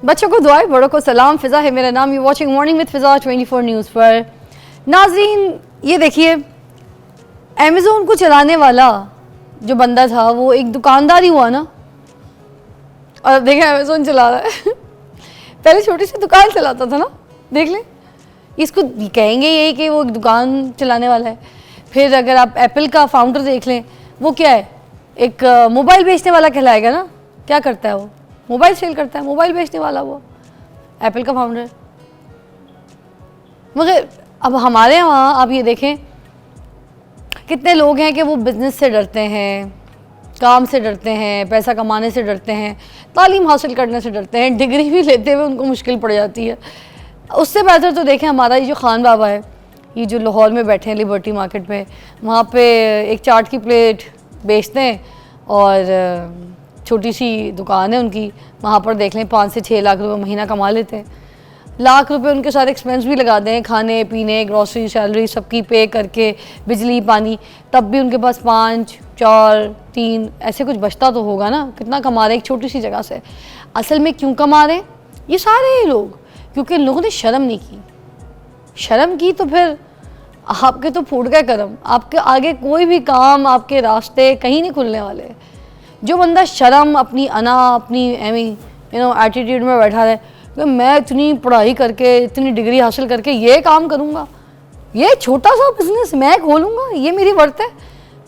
बच्चों को दुआएं, बड़ों को सलाम। फ़िज़ा है मेरा नाम। You watching morning with Fiza 24 news पर। नाज़रीन, ये देखिए, अमेज़ोन को चलाने वाला जो बंदा था वो एक दुकानदार ही हुआ ना, और देखें अमेज़ोन चला रहा है। पहले छोटी सी दुकान चलाता था ना, देख लें। इसको कहेंगे यही कि वो एक दुकान चलाने वाला है। फिर अगर आप एप्पल का फाउंडर देख लें, वो क्या है, एक मोबाइल बेचने वाला कहलाएगा ना। क्या करता है वो? मोबाइल सेल करता है, मोबाइल बेचने वाला वो एप्पल का फाउंडर। मगर अब हमारे वहाँ आप ये देखें कितने लोग हैं कि वो बिज़नेस से डरते हैं, काम से डरते हैं, पैसा कमाने से डरते हैं, तालीम हासिल करने से डरते हैं, डिग्री भी लेते हुए उनको मुश्किल पड़ जाती है। उससे बेहतर तो देखें हमारा ये जो खान बाबा है, ये जो लाहौर में बैठे हैं लिबर्टी मार्केट में, वहाँ पे एक चाट की प्लेट बेचते हैं और छोटी सी दुकान है उनकी, वहाँ पर देख लें 5 से 6 लाख रुपए महीना कमा लेते हैं। लाख रुपए उनके सारे एक्सपेंस भी लगा दें, खाने पीने, ग्रॉसरी, सैलरी सबकी पे करके, बिजली पानी, तब भी उनके पास 5, 4, 3 ऐसे कुछ बचता तो होगा ना। कितना कमा रहे हैं एक छोटी सी जगह से। असल में क्यों कमा रहे हैं ये सारे लोग? क्योंकि लोगों ने शर्म नहीं की। शर्म की तो फिर आपके तो फूट गए करम। आपके आगे कोई भी काम, आपके रास्ते कहीं नहीं खुलने वाले। जो बंदा शर्म, अपनी अना, अपनी एटीट्यूड में बैठा रहे कि मैं इतनी पढ़ाई करके, इतनी डिग्री हासिल करके ये काम करूँगा, ये छोटा सा बिजनेस मैं खोलूँगा, ये मेरी वर्थ है,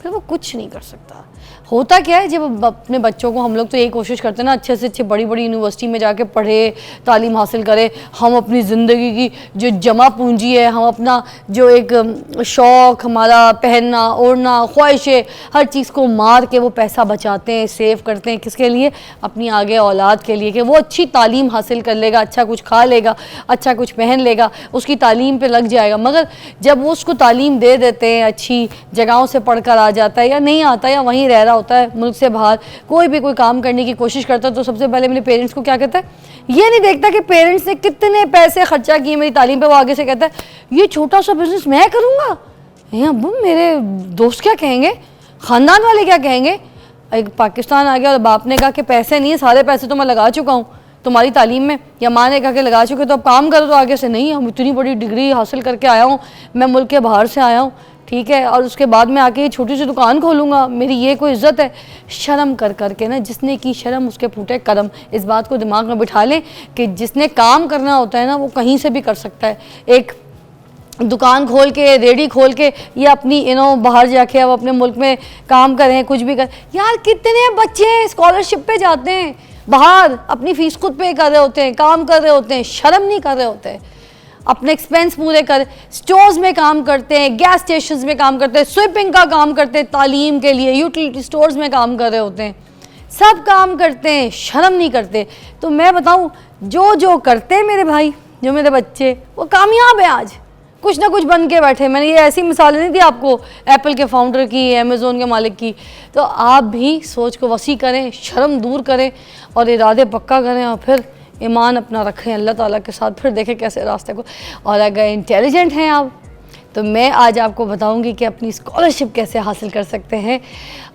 फिर वो कुछ नहीं कर सकता। होता क्या है, जब अपने बच्चों को, हम लोग तो यही कोशिश करते हैं ना, अच्छे से अच्छे बड़ी बड़ी यूनिवर्सिटी में जाके पढ़े, तालीम हासिल करे। हम अपनी ज़िंदगी की जो जमा पूंजी है, हम अपना जो एक शौक़ हमारा, पहनना ओढ़ना, ख्वाहिशें, हर चीज़ को मार के वो पैसा बचाते हैं, सेव करते हैं। किसके लिए? अपनी आगे औलाद के लिए, कि वो अच्छी तालीम हासिल कर लेगा, अच्छा कुछ खा लेगा, अच्छा कुछ पहन लेगा, उसकी तालीम पे लग जाएगा। मगर जब वो उसको तालीम दे देते हैं, अच्छी जगहों से पढ़ कर आ जाता है, या नहीं आता या वहीं रह रहा होता है मुल्क से बाहर, कोई भी कोई काम करने की कोशिश करता है, तो सबसे पहले मेरे पेरेंट्स को क्या कहता है, ये नहीं देखता कि पेरेंट्स ने कितने पैसे खर्चा किए मेरी तालीम पे। वो आगे से कहता है ये छोटा सा बिजनेस मैं करूँगा, अब्बू मेरे दोस्त क्या कहेंगे, ख़ानदान वाले क्या कहेंगे। एक पाकिस्तान आ गया और बाप ने कहा कि पैसे नहीं है, सारे पैसे तो मैं लगा चुका हूँ तुम्हारी तालीम में, या माँ ने कहा कि लगा चुके तो अब काम करो। तो आगे से नहीं, हम इतनी बड़ी डिग्री हासिल करके आया हूँ, मैं मुल्क के बाहर से आया हूँ, ठीक है, और उसके बाद मैं आके ये छोटी सी दुकान खोलूँगा, मेरी ये कोई इज़्ज़त है। शर्म कर करके ना, जिसने की शर्म उसके फूटे कदम। इस बात को दिमाग में बिठा लें कि जिसने काम करना होता है ना, वो कहीं से भी कर सकता है। एक दुकान खोल के, रेडी खोल के, या अपनी बाहर जाके अब अपने मुल्क में काम करें, कुछ भी करें। यार कितने बच्चे स्कॉलरशिप पे जाते हैं बाहर, अपनी फ़ीस खुद पे कर रहे होते हैं, काम कर रहे होते हैं, शर्म नहीं कर रहे होते हैं, अपने एक्सपेंस पूरे कर, स्टोर्स में काम करते हैं, गैस स्टेशंस में काम करते हैं, स्वीपिंग का काम करते हैं, तालीम के लिए यूटिलिटी स्टोर्स में काम कर रहे होते हैं, सब काम करते हैं, शर्म नहीं करते। तो मैं बताऊं, जो करते हैं मेरे भाई, जो मेरे बच्चे, वो कामयाब है, आज कुछ ना कुछ बन के बैठे। मैंने ये ऐसी मिसालें नहीं दी आपको एप्पल के फाउंडर की, अमेज़ोन के मालिक की। तो आप भी सोच को वसी करें, शर्म दूर करें और इरादे पक्का करें, और फिर ईमान अपना रखें अल्लाह ताला के साथ, फिर देखें कैसे रास्ते को। और अगर इंटेलिजेंट हैं आप, तो मैं आज आपको बताऊंगी कि अपनी स्कॉलरशिप कैसे हासिल कर सकते हैं।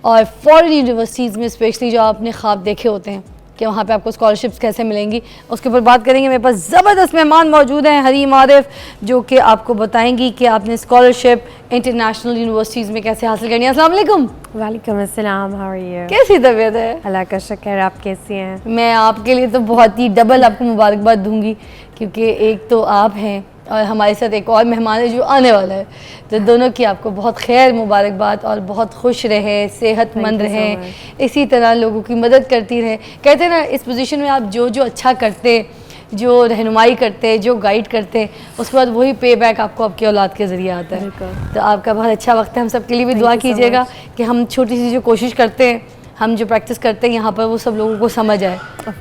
और फॉरेन यूनिवर्सिटीज़ में स्पेशली जो आपने ख्वाब देखे होते हैं कि वहाँ पे आपको स्कॉलरशिप्स कैसे मिलेंगी, उसके ऊपर बात करेंगे। मेरे पास ज़बरदस्त मेहमान मौजूद हैं, हरीम आरिफ, जो कि आपको बताएंगी कि आपने स्कॉलरशिप इंटरनेशनल यूनिवर्सिटीज़ में कैसे हासिल करनी है। अस्सलाम वालेकुम। वालेकुम अस्सलाम, हाउ आर यू? कैसी तबीयत है? अल्लाह का शुक्र, आप कैसी हैं? मैं आपके लिए तो बहुत ही डबल आपको मुबारकबाद दूंगी, क्योंकि एक तो आप हैं और हमारे साथ एक और मेहमान है जो आने वाला है। तो दोनों की आपको बहुत खैर मुबारकबाद, और बहुत खुश रहें, सेहतमंद रहें, इसी तरह लोगों की मदद करती रहें। कहते हैं ना, इस पोजीशन में आप जो अच्छा करते, जो रहनुमाई करते, जो गाइड करते, उसके बाद वही पे बैक आपको आपकी औलाद के ज़रिए आता है। तो आपका बहुत अच्छा वक्त है। हम सब के लिए भी दुआ कीजिएगा कि हम छोटी सी जो कोशिश करते हैं, हम जो प्रैक्टिस करते हैं यहाँ पर, वो सब लोगों को समझ आए।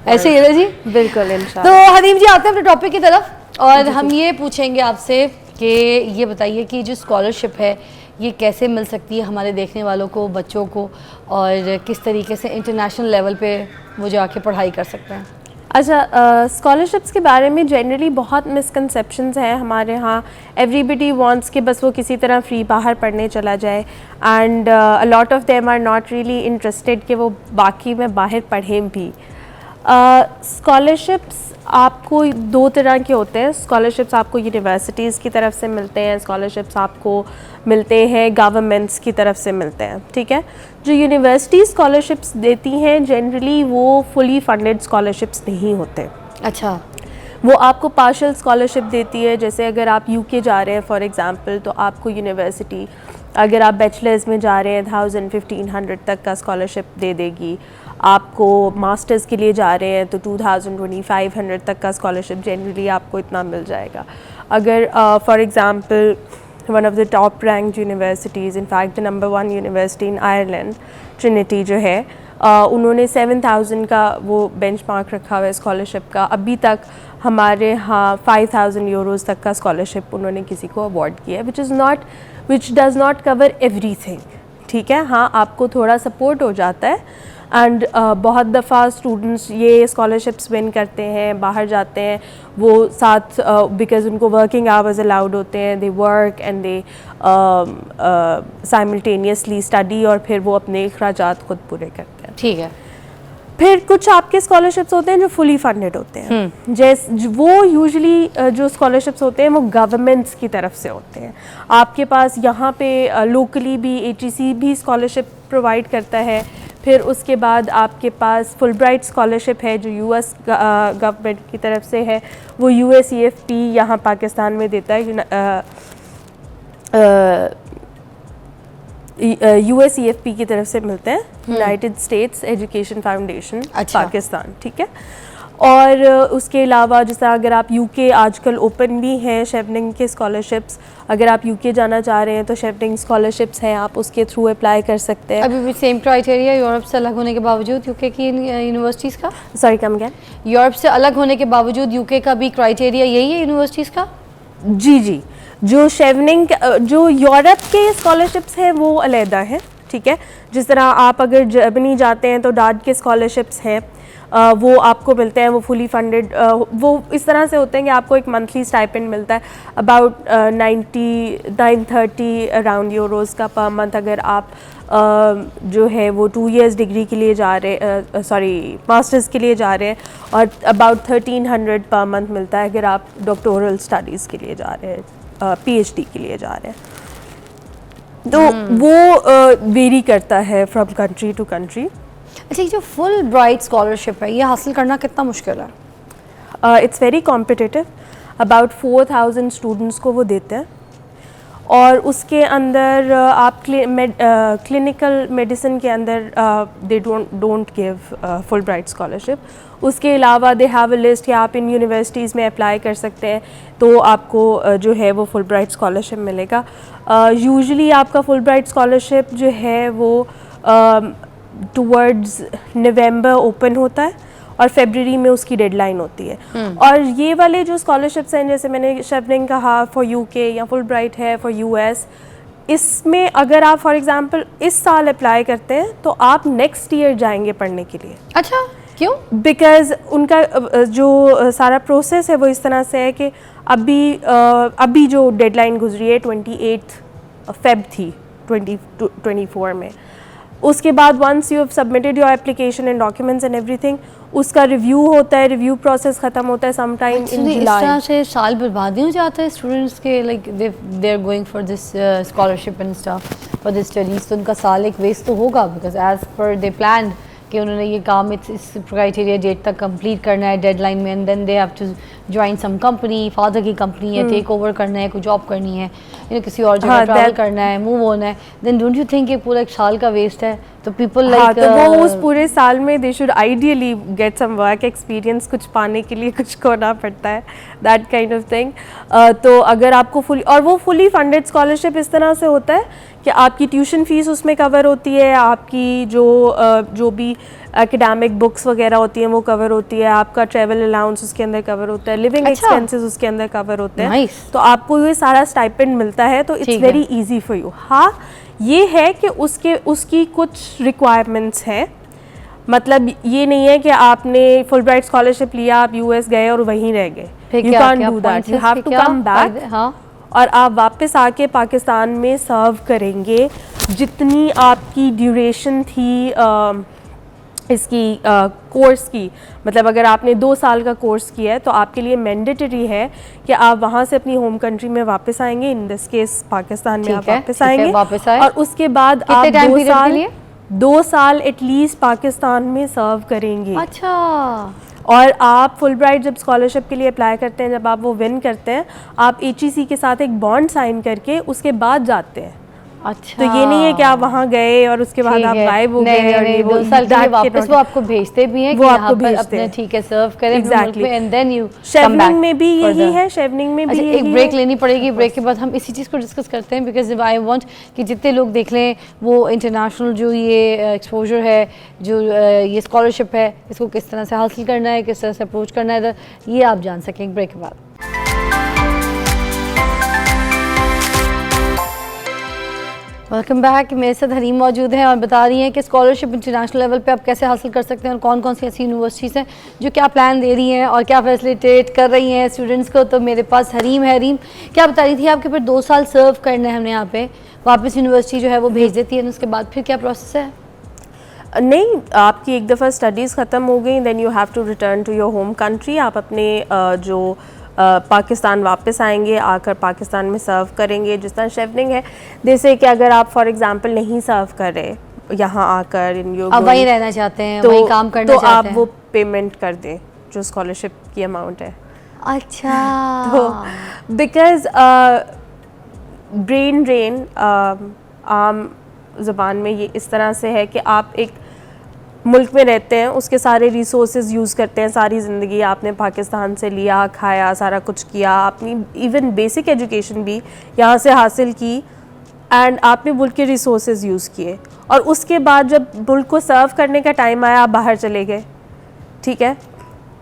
ऐसे ही है ना जी? बिल्कुल, इंशाल्लाह। तो हरीम जी, आते हैं अपने टॉपिक की तरफ, और हम ये पूछेंगे आपसे कि ये बताइए कि जो स्कॉलरशिप है ये कैसे मिल सकती है हमारे देखने वालों को, बच्चों को, और किस तरीके से इंटरनेशनल लेवल पे वो जाके पढ़ाई कर सकते हैं। अच्छा, स्कॉलरशिप्स के बारे में जनरली बहुत मिसकंसेप्शंस हैं हमारे यहाँ। एवरीबडी वांट्स कि बस वो किसी तरह फ्री बाहर पढ़ने चला जाए, and a lot of them are not really interested कि वो बाकी में बाहर पढ़ें भी। स्कॉलरशिप्स आपको दो तरह के होते हैं। स्कॉलरशिप्स आपको यूनिवर्सिटीज़ की तरफ से मिलते हैं, स्कॉलरशिप्स आपको मिलते हैं गवर्नमेंट्स की तरफ से मिलते हैं, ठीक है। जो यूनिवर्सिटी स्कॉलरशिप्स देती हैं जनरली वो फुली फंडेड स्कॉलरशिप्स नहीं होते। अच्छा, वो आपको पार्शियल स्कॉलरशिप देती है। जैसे अगर आप यूके जा रहे हैं फॉर एग्जांपल, तो आपको यूनिवर्सिटी अगर आप बैचलर्स में जा रहे हैं 1000-1500 तक का स्कॉलरशिप दे देगी। आपको मास्टर्स के लिए जा रहे हैं तो 2000-2500 तक का स्कॉलरशिप जनरली आपको इतना मिल जाएगा। अगर for example one of the top ranked universities, in fact the number 1 university in Ireland, Trinity जो है, उन्होंने 7000 का वो बेंचमार्क रखा हुआ है स्कॉलरशिप का। अभी तक हमारे यहाँ 5000 यूरोज़ तक का स्कॉलरशिप उन्होंने किसी को अवॉर्ड किया है, विच डज़ नॉट कवर एवरीथिंग, ठीक है। हाँ, आपको थोड़ा सपोर्ट हो जाता है एंड बहुत दफ़ा स्टूडेंट्स ये स्कॉलरशिप्स विन करते हैं, बाहर जाते हैं, वो साथ बिकॉज उनको वर्किंग आवर्स अलाउड होते हैं, they work and they simultaneously study और फिर वो अपने अखराजात खुद पूरे करते हैं, ठीक है। फिर कुछ आपके स्कॉलरशिप्स होते हैं जो फुली फंडेड होते हैं। जैसे वो यूजुअली जो स्कॉलरशिप्स होते हैं वो गवर्नमेंट्स की तरफ से होते हैं। आपके पास यहाँ पे लोकली भी HEC भी स्कॉलरशिप प्रोवाइड करता है। फिर उसके बाद आपके पास फुलब्राइट स्कॉलरशिप है जो US गवर्नमेंट की तरफ से है, वो USEFP यहाँ पाकिस्तान में देता है। USEFP की तरफ से मिलते हैं, United states education foundation Pakistan, ठीक है। और उसके अलावा जैसा अगर आप UK आजकल ओपन भी हैं शेवनिंग के स्कॉलरशिप्स, अगर आप UK जाना चाह रहे हैं तो शेवनिंग स्कॉलरशिप्स हैं, आप उसके थ्रू अप्लाई कर सकते हैं। अभी भी सेम क्राइटेरिया यूरोप से अलग होने के बावजूद UK की यूनिवर्सिटीज़ का? Sorry, come again. यूरोप से अलग होने के बावजूद UK का भी क्राइटेरिया यही है यूनिवर्सिटीज़ का? जी जी, जो शेवनिंग जो यूरोप के स्कॉलरशिप्स हैं वो अलहदा है, ठीक है। जिस तरह आप अगर जर्मनी जाते हैं तो डाड के स्कॉलरशिप्स हैं, वो आपको मिलते हैं, वो फुली फंडेड, वो इस तरह से होते हैं कि आपको एक मंथली स्टाइपेंड मिलता है अबाउट 930 अराउंड यूरोज़ का पर मंथ। अगर आप जो है वो 2 इयर्स डिग्री के लिए जा रहे मास्टर्स के लिए जा रहे हैं, और अबाउट 1300 पर मंथ मिलता है अगर आप डॉक्टोरल स्टडीज़ के लिए जा रहे हैं, PhD के लिए जा रहे हैं। तो वो वेरी करता है फ्रॉम कंट्री टू कंट्री। अच्छा, जो फुल ब्राइट स्कॉलरशिप है ये हासिल करना कितना मुश्किल है? It's very competitive. About 4000 students को वो देते हैं, और उसके अंदर आप क्लिनिकल मेडिसिन के अंदर they don't give full bright scholarship. उसके अलावा दे हैव अ लिस्ट कि आप इन यूनिवर्सिटीज़ में अप्लाई कर सकते हैं तो आपको जो है वो फुल ब्राइट स्कॉलरशिप मिलेगा। यूजुअली आपका फुल ब्राइट स्कॉलरशिप जो है वो टुवर्ड्स नवंबर ओपन होता है और फरवरी में उसकी डेडलाइन होती है। और ये वाले जो स्कॉलरशिप्स हैं, जैसे मैंने शेवनिंग कहा फॉर UK या फुल ब्राइट है फॉर US, इसमें अगर आप फॉर एग्जांपल इस साल अप्लाई करते हैं तो आप नेक्स्ट ईयर जाएंगे पढ़ने के लिए। अच्छा, क्यों? बिकॉज उनका जो सारा प्रोसेस है वो इस तरह से है कि अभी जो डेडलाइन गुजरी है 28 फेब थी 2024 में। उसके बाद once you have submitted your application and documents and everything, उसका रिव्यू होता है, रिव्यू प्रोसेस ख़त्म होता है सम टाइम इन जुलाई। इस तरह से साल बर्बाद नहीं हो जाता है स्टूडेंट्स के, like they are going for this scholarship and stuff for this studies, तो उनका साल एक वेस्ट तो होगा, because as per they plan कि उन्होंने ये काम इस क्राइटेरिया डेट तक कंप्लीट करना है डेडलाइन में, and then they have to join some company, father की कंपनी है, टेक ओवर करना है, कोई जॉब करनी है, किसी और जगह ट्रैवल करना है, मूव होना है, देन डोंट यू थिंक ये पूरा एक साल का वेस्ट है? तो पीपल लाइक तो वो उस पूरे साल में they should ideally get some work experience, कुछ पाने के लिए कुछ करना पड़ता है, दैट काइंड ऑफ थिंग। तो अगर आपको फुली फंडेड स्कॉलरशिप इस तरह से होता है कि आपकी ट्यूशन फीस उसमें कवर होती है, आपकी जो भी एकेडमिक बुक्स वगैरह होती हैं वो कवर होती है, आपका ट्रैवल अलाउंस उसके अंदर कवर होता है, लिविंग एक्सपेंसेस उसके अंदर कवर होते हैं। तो आपको ये सारा स्टाइपेंड मिलता है, तो it's very easy for you. हाँ, ये है कि उसकी कुछ रिक्वायरमेंट्स हैं, मतलब ये नहीं है कि आपने फुल ब्राइट स्कॉलरशिप लिया, आप US गए और वहीं रह गए, you can do that, you have to come back. हाँ, और आप वापस आके पाकिस्तान में सर्व करेंगे जितनी आपकी ड्यूरेशन थी इसकी कोर्स की, मतलब अगर आपने 2 साल का कोर्स किया है तो आपके लिए मैंडेटरी है कि आप वहाँ से अपनी होम कंट्री में वापस आएंगे, इन दिस केस पाकिस्तान में आप वापस आएंगे, वापस आए। और उसके बाद आप कितने time 2 period के साल लिए? 2 साल एटलीस्ट पाकिस्तान में सर्व करेंगे। अच्छा, और आप फुल ब्राइट जब स्कॉलरशिप के लिए अप्लाई करते हैं, जब आप वो विन करते हैं, आप HEC के साथ एक बॉन्ड साइन करके उसके बाद जाते हैं। अच्छा, तो ये नहीं है कि आप वहाँ गए और उसके बाद आप गायब हो गए और ये वो 2 साल के लिए that वापस cannot- वो आपको भेजते भी हैं कि वो यहाँ आपको पर भेजते अपने हैं। ठीक है सर्व करें अपने मुल्क Exactly. में, एंड देन यू शेवनिंग में भी यही है, शेवनिंग में भी अच्छा, यही एक ब्रेक है। लेनी पड़ेगी, ब्रेक के बाद हम इसी चीज़ को डिस्कस करते हैं, बिकॉज आई वांट कि जितने लोग देख लें वो इंटरनेशनल जो ये एक्सपोजर है, जो ये स्कॉलरशिप है, इसको किस तरह से हासिल करना है, किस तरह से अप्रोच करना है, ये आप जान सकें एक ब्रेक के बाद। Welcome back. मेरे साथ हरीम मौजूद हैं और बता रही हैं कि स्कॉलरशिप इंटरनेशनल लेवल पे आप कैसे हासिल कर सकते हैं और कौन कौन सी ऐसी यूनिवर्सिटीज़ हैं जो क्या प्लान दे रही हैं और क्या फैसिलिटेट कर रही हैं स्टूडेंट्स को। तो मेरे पास हरीम है। हरीम, क्या बता रही थी आपके फिर 2 साल सर्व करना है हमने यहाँ पे, वापस यूनिवर्सिटी जो है वो भेज देती है, उसके बाद फिर क्या प्रोसेस है? नहीं, आपकी एक दफ़ा स्टडीज़ ख़त्म हो गई, then you have to return to your home country. आप अपने जो पाकिस्तान वापस आएंगे, आकर पाकिस्तान में सर्व करेंगे। जिस तरह शेवनिंग है, जैसे कि अगर आप फॉर एग्जांपल नहीं सर्व कर रहे यहाँ आकर, इन योर अब वहीं रहना चाहते हैं, तो वहीं काम करना तो चाहते आप हैं, वो पेमेंट कर दें जो स्कॉलरशिप की अमाउंट है। अच्छा, तो बिकॉज ब्रेन ड्रेन आम ज़बान में ये इस तरह से है कि आप एक मुल्क में रहते हैं, उसके सारे रिसोर्सेज यूज़ करते हैं, सारी ज़िंदगी आपने पाकिस्तान से लिया, खाया, सारा कुछ किया, अपनी इवन बेसिक एजुकेशन भी यहाँ से हासिल की, एंड आपने मुल्क के रिसोर्सेज यूज़ किए, और उसके बाद जब मुल्क को सर्व करने का टाइम आया आप बाहर चले गए। ठीक है,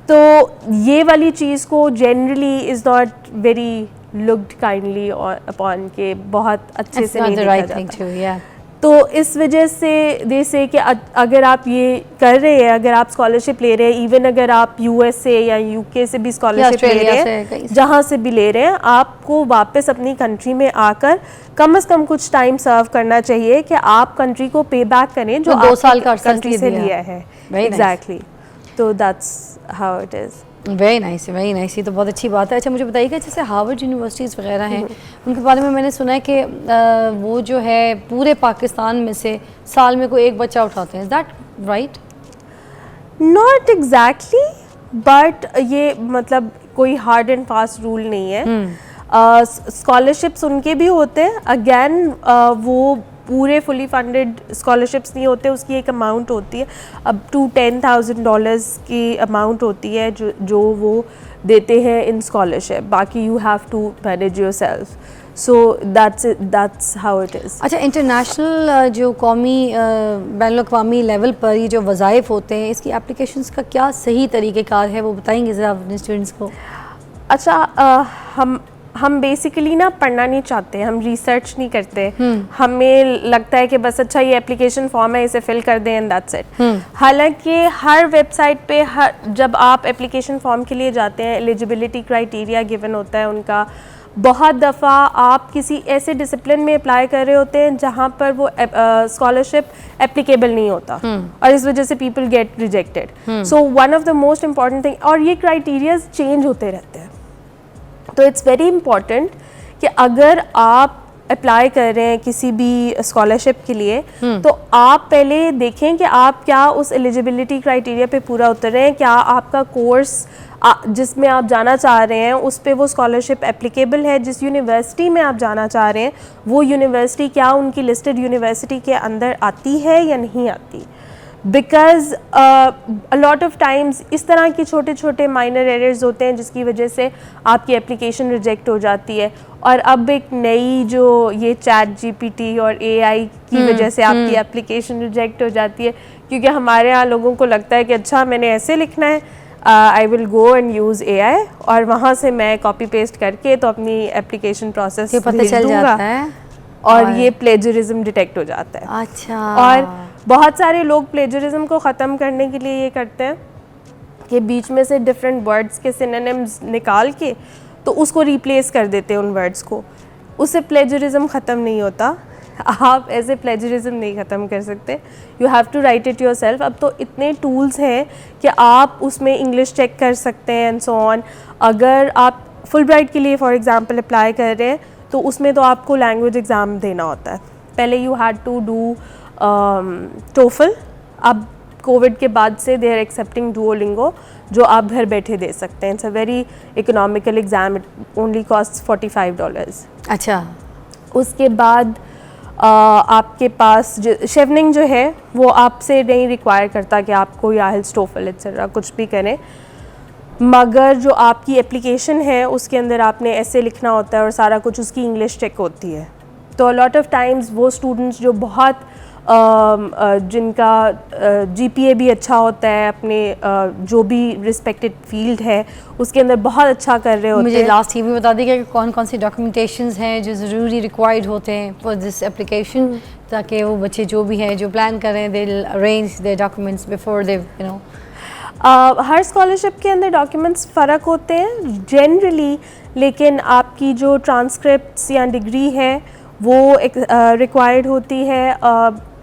तो ये वाली चीज़ को generally is not very looked kindly upon के बहुत अच्छे से नहीं देखा जाता। तो इस वजह से जैसे कि अगर आप ये कर रहे हैं, अगर आप स्कॉलरशिप ले रहे हैं, इवन अगर आप USA या UK से भी स्कॉलरशिप ले रहे हैं, जहाँ से भी ले रहे हैं, आपको वापस अपनी कंट्री में आकर कम से कम कुछ टाइम सर्व करना चाहिए कि आप कंट्री को पे बैक करें जो 2 साल का कंट्री से लिया है। एग्जैक्टली, तो that's how it is. Very nice, very nice, ये तो बहुत अच्छी बात है। अच्छा, मुझे बताइएगा जैसे हार्वर्ड यूनिवर्सिटीज़ वगैरह हैं, उनके बारे में मैंने सुना है कि वो जो है पूरे पाकिस्तान में से साल में कोई एक बच्चा उठाते हैं, is that right? Not exactly, but ये मतलब कोई हार्ड एंड फास्ट रूल नहीं है। स्कॉलरशिप्स उनके भी होते हैं, अगेन वो पूरे फुली फंडेड स्कॉलरशिप्स नहीं होते, उसकी एक अमाउंट होती है, अब टू $10,000 की अमाउंट होती है जो वो देते हैं इन स्कॉलरशिप, बाकी you have to manage yourself, so that's how it is. अच्छा, इंटरनेशनल जो कौमी बैनुल-अक़वामी लेवल पर ये जो वज़ाइफ होते हैं, इसकी एप्लीकेशंस का क्या सही तरीक़ेकार है, वो बताएंगे ज़रा अपने स्टूडेंट्स को? अच्छा, हम बेसिकली ना पढ़ना नहीं चाहते, हम रिसर्च नहीं करते, हमें लगता है कि बस अच्छा ये एप्लीकेशन फॉर्म है, इसे फिल कर दें एंड दैट्स इट। हालांकि हर वेबसाइट पे जब आप एप्लीकेशन फॉर्म के लिए जाते हैं, एलिजिबिलिटी क्राइटेरिया गिवन होता है उनका। बहुत दफ़ा आप किसी ऐसे डिसिप्लिन में अप्लाई कर रहे होते हैं जहाँ पर वो स्कॉलरशिप एप्लीकेबल नहीं होता, और इस वजह से people get rejected. So one of the most important thing, और ये क्राइटेरियाज चेंज होते रहते हैं, तो इट्स वेरी इम्पॉर्टेंट कि अगर आप अप्लाई कर रहे हैं किसी भी स्कॉलरशिप के लिए, तो आप पहले देखें कि आप क्या उस एलिजिबिलिटी क्राइटेरिया पे पूरा उतर रहे हैं, क्या आपका कोर्स जिसमें आप जाना चाह रहे हैं उस पे वो स्कॉलरशिप एप्लीकेबल है, जिस यूनिवर्सिटी में आप जाना चाह रहे हैं वो यूनिवर्सिटी क्या उनकी लिस्टेड यूनिवर्सिटी के अंदर आती है या नहीं आती। Because a lot of times इस तरह की छोटे छोटे माइनर एरर्स होते हैं जिसकी वजह से आपकी एप्लीकेशन रिजेक्ट हो जाती है। और अब एक नई जो ये ChatGPT और AI की वजह से आपकी एप्लीकेशन रिजेक्ट हो जाती है, क्योंकि हमारे यहाँ लोगों को लगता है कि अच्छा मैंने ऐसे लिखना है, I will go and use AI, और वहाँ से मैं कॉपी पेस्ट करके तो अपनी एप्लीकेशन प्रोसेस भेज दूँगा, और ये प्लेजरिज्म डिटेक्ट हो जाता है। अच्छा, और बहुत सारे लोग प्लेजरिज्म को ख़त्म करने के लिए ये करते हैं कि बीच में से डिफरेंट वर्ड्स के सिनोनिम्स निकाल के तो उसको रिप्लेस कर देते हैं उन वर्ड्स को, उससे प्लेजरिज्म ख़त्म नहीं होता। आप ऐसे प्लेजरिज्म नहीं ख़त्म कर सकते, you have to write it yourself. अब तो इतने टूल्स हैं कि आप उसमें इंग्लिश चेक कर सकते हैं एंड सो ऑन। अगर आप फुल ब्राइट के लिए फॉर एग्जांपल अप्लाई कर रहे हैं तो उसमें तो आपको लैंग्वेज एग्ज़ाम देना होता है। पहले you had to do TOEFL, अब कोविड के बाद से दे आर एक्सेप्टिंग डुओलिंगो, जो आप घर बैठे दे सकते हैं। It's a very economical exam, it only cost $45। अच्छा, उसके बाद आपके पास शेवनिंग जो है वो आपसे नहीं रिक्वायर करता कि आप कोई आइल्स, टोफल एक्सेट्रा कुछ भी करें, मगर जो आपकी एप्लीकेशन है उसके अंदर आपने ऐसे लिखना होता है और सारा कुछ उसकी इंग्लिश चेक होती है। तो अ लॉट ऑफ टाइम्स वो स्टूडेंट्स जो बहुत जिनका GPA भी अच्छा होता है, अपने जो भी रिस्पेक्टेड फील्ड है उसके अंदर बहुत अच्छा कर रहे होते हैं। मुझे लास्ट ये भी बता दीजिए कि कौन कौन सी डॉक्यूमेंटेशंस हैं जो ज़रूरी रिक्वायर्ड होते हैं फॉर दिस एप्लीकेशन, ताकि वो बच्चे जो भी हैं जो प्लान कर रहे हैं they will arrange their documents before they you know. हर स्कॉलरशिप के अंदर डॉक्यूमेंट्स फ़र्क होते हैं जनरली, लेकिन आपकी जो ट्रांसक्रिप्ट्स या डिग्री है वो रिक्वायर्ड होती है।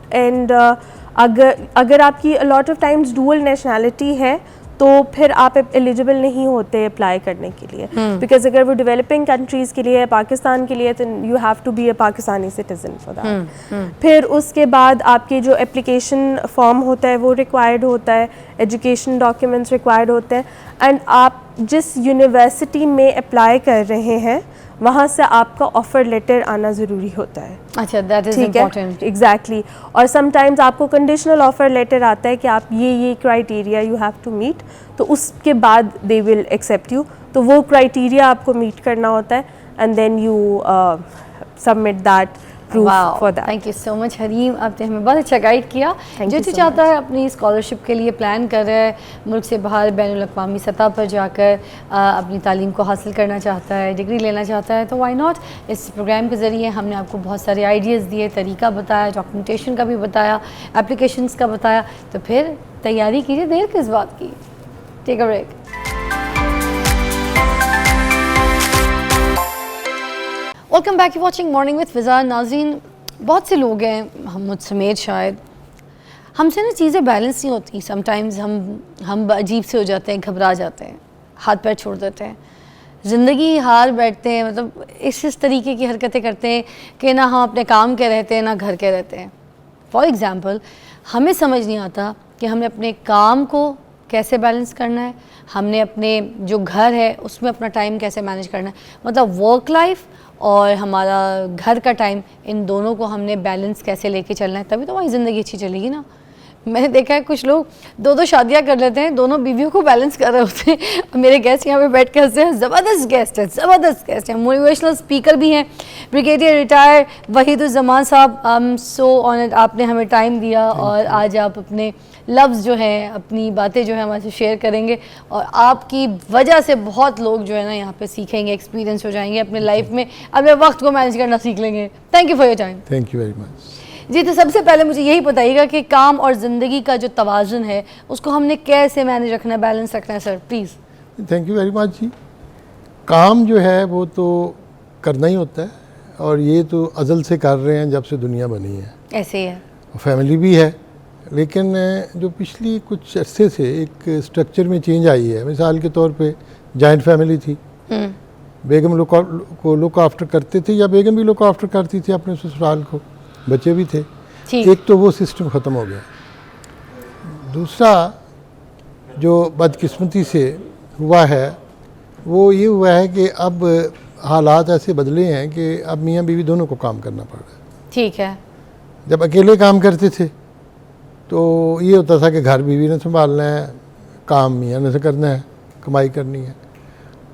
एंड अगर आपकी lot of times dual nationality है तो फिर आप एलिजिबल नहीं होते अप्लाई करने के लिए, बिकॉज अगर वो डेवलपिंग कंट्रीज़ के लिए है, पाकिस्तान के लिए, तो you have to be a Pakistani citizen for that. फिर उसके बाद आपके जो एप्लीकेशन फॉर्म होता है वो रिक्वायर्ड होता है, एजुकेशन डॉक्यूमेंट्स रिक्वायर्ड होते हैं, एंड आप जिस यूनिवर्सिटी में अप्लाई कर रहे हैं वहाँ से आपका ऑफ़र लेटर आना ज़रूरी होता है। अच्छा, दैट इज़ इम्पोर्टेंट। एग्जैक्टली। और समटाइम्स आपको कंडीशनल ऑफ़र लेटर आता है कि आप ये criteria you have to meet, तो उसके बाद दे विल एक्सेप्ट यू। तो वो क्राइटेरिया आपको मीट करना होता है and then you submit that proof for that. Thank you so much Hareem, आपने हमें बहुत अच्छा गाइड किया। जो चाहता है अपनी स्कॉलरशिप के लिए प्लान कर रहा है, मुल्क से बाहर बैनुल अक़वामी सतह पर जाकर अपनी तालीम को हासिल करना चाहता है, डिग्री लेना चाहता है, तो वाई नॉट। इस प्रोग्राम के ज़रिए हमने आपको बहुत सारे आइडियाज़ दिए, तरीका बताया, डॉक्यूमेंटेशन का भी बताया, एप्लीकेशंस का बताया, तो फिर तैयारी कीजिए, देर किस बात की। Take a break. Welcome back, you watching morning with Fiza. नाज़रीन, बहुत से लोग हैं, हम मुझ समेत शायद, हमसे ना चीज़ें बैलेंस नहीं होती। समटाइम्स हम अजीब से हो जाते हैं, घबरा जाते हैं, हाथ पैर छोड़ देते हैं, ज़िंदगी हार बैठते हैं, मतलब इस तरीके की हरकतें करते हैं कि ना हम अपने काम के रहते हैं ना घर के रहते हैं। फॉर एग्ज़ाम्पल, हमें समझ नहीं आता कि हमने अपने काम को कैसे बैलेंस करना है, हमने अपने जो घर है उसमें अपना टाइम कैसे मैनेज करना है, मतलब वर्क लाइफ और हमारा घर का टाइम, इन दोनों को हमने बैलेंस कैसे लेके चलना है, तभी तो हमारी ज़िंदगी अच्छी चलेगी ना। मैंने देखा है कुछ लोग दो शादियां कर लेते हैं, दोनों बीवियों को बैलेंस कर रहे होते हैं। मेरे गेस्ट यहाँ पे बैठ के हंसते हैं, ज़बरदस्त गेस्ट है, ज़बरदस्त गेस्ट हैं, मोटिवेशनल स्पीकर भी हैं, ब्रिगेडियर रिटायर वहीदुज़्ज़मान साहब। सो ऑनर्ड, आपने हमें टाइम दिया और आज आप अपने लफ्ज़ जो हैं, अपनी बातें जो हैं हमारे से शेयर करेंगे, और आपकी वजह से बहुत लोग जो है ना यहाँ पे सीखेंगे, एक्सपीरियंस हो जाएंगे अपने लाइफ में, अपने वक्त को मैनेज करना सीख लेंगे। Thank you for your time. Thank you very much. जी, तो सबसे पहले मुझे यही बताइएगा कि काम और ज़िंदगी का जो तवाज़ुन है उसको हमने कैसे मैनेज रखना है, बैलेंस रखना है sir, please. Thank you very much जी। काम जो है वो तो करना ही होता है, और ये तो अज़ल से कर रहे हैं जब से दुनिया बनी है, ऐसे ही है। फैमिली भी है, लेकिन जो पिछली कुछ अरसे से एक स्ट्रक्चर में चेंज आई है। मिसाल के तौर पे जॉइंट फैमिली थी, बेगम को लुक आफ्टर करते थे, या बेगम भी लुक आफ्टर करती थी अपने ससुराल को, बच्चे भी थे। एक तो वो सिस्टम ख़त्म हो गया। दूसरा जो बदकिस्मती से हुआ है वो ये हुआ है कि अब हालात ऐसे बदले हैं कि अब मियाँ बीवी दोनों को काम करना पड़ रहा है। ठीक है। जब अकेले काम करते थे तो ये होता था कि घर बीवी ने संभालना है, काम मियाँ ने से करना है, कमाई करनी है।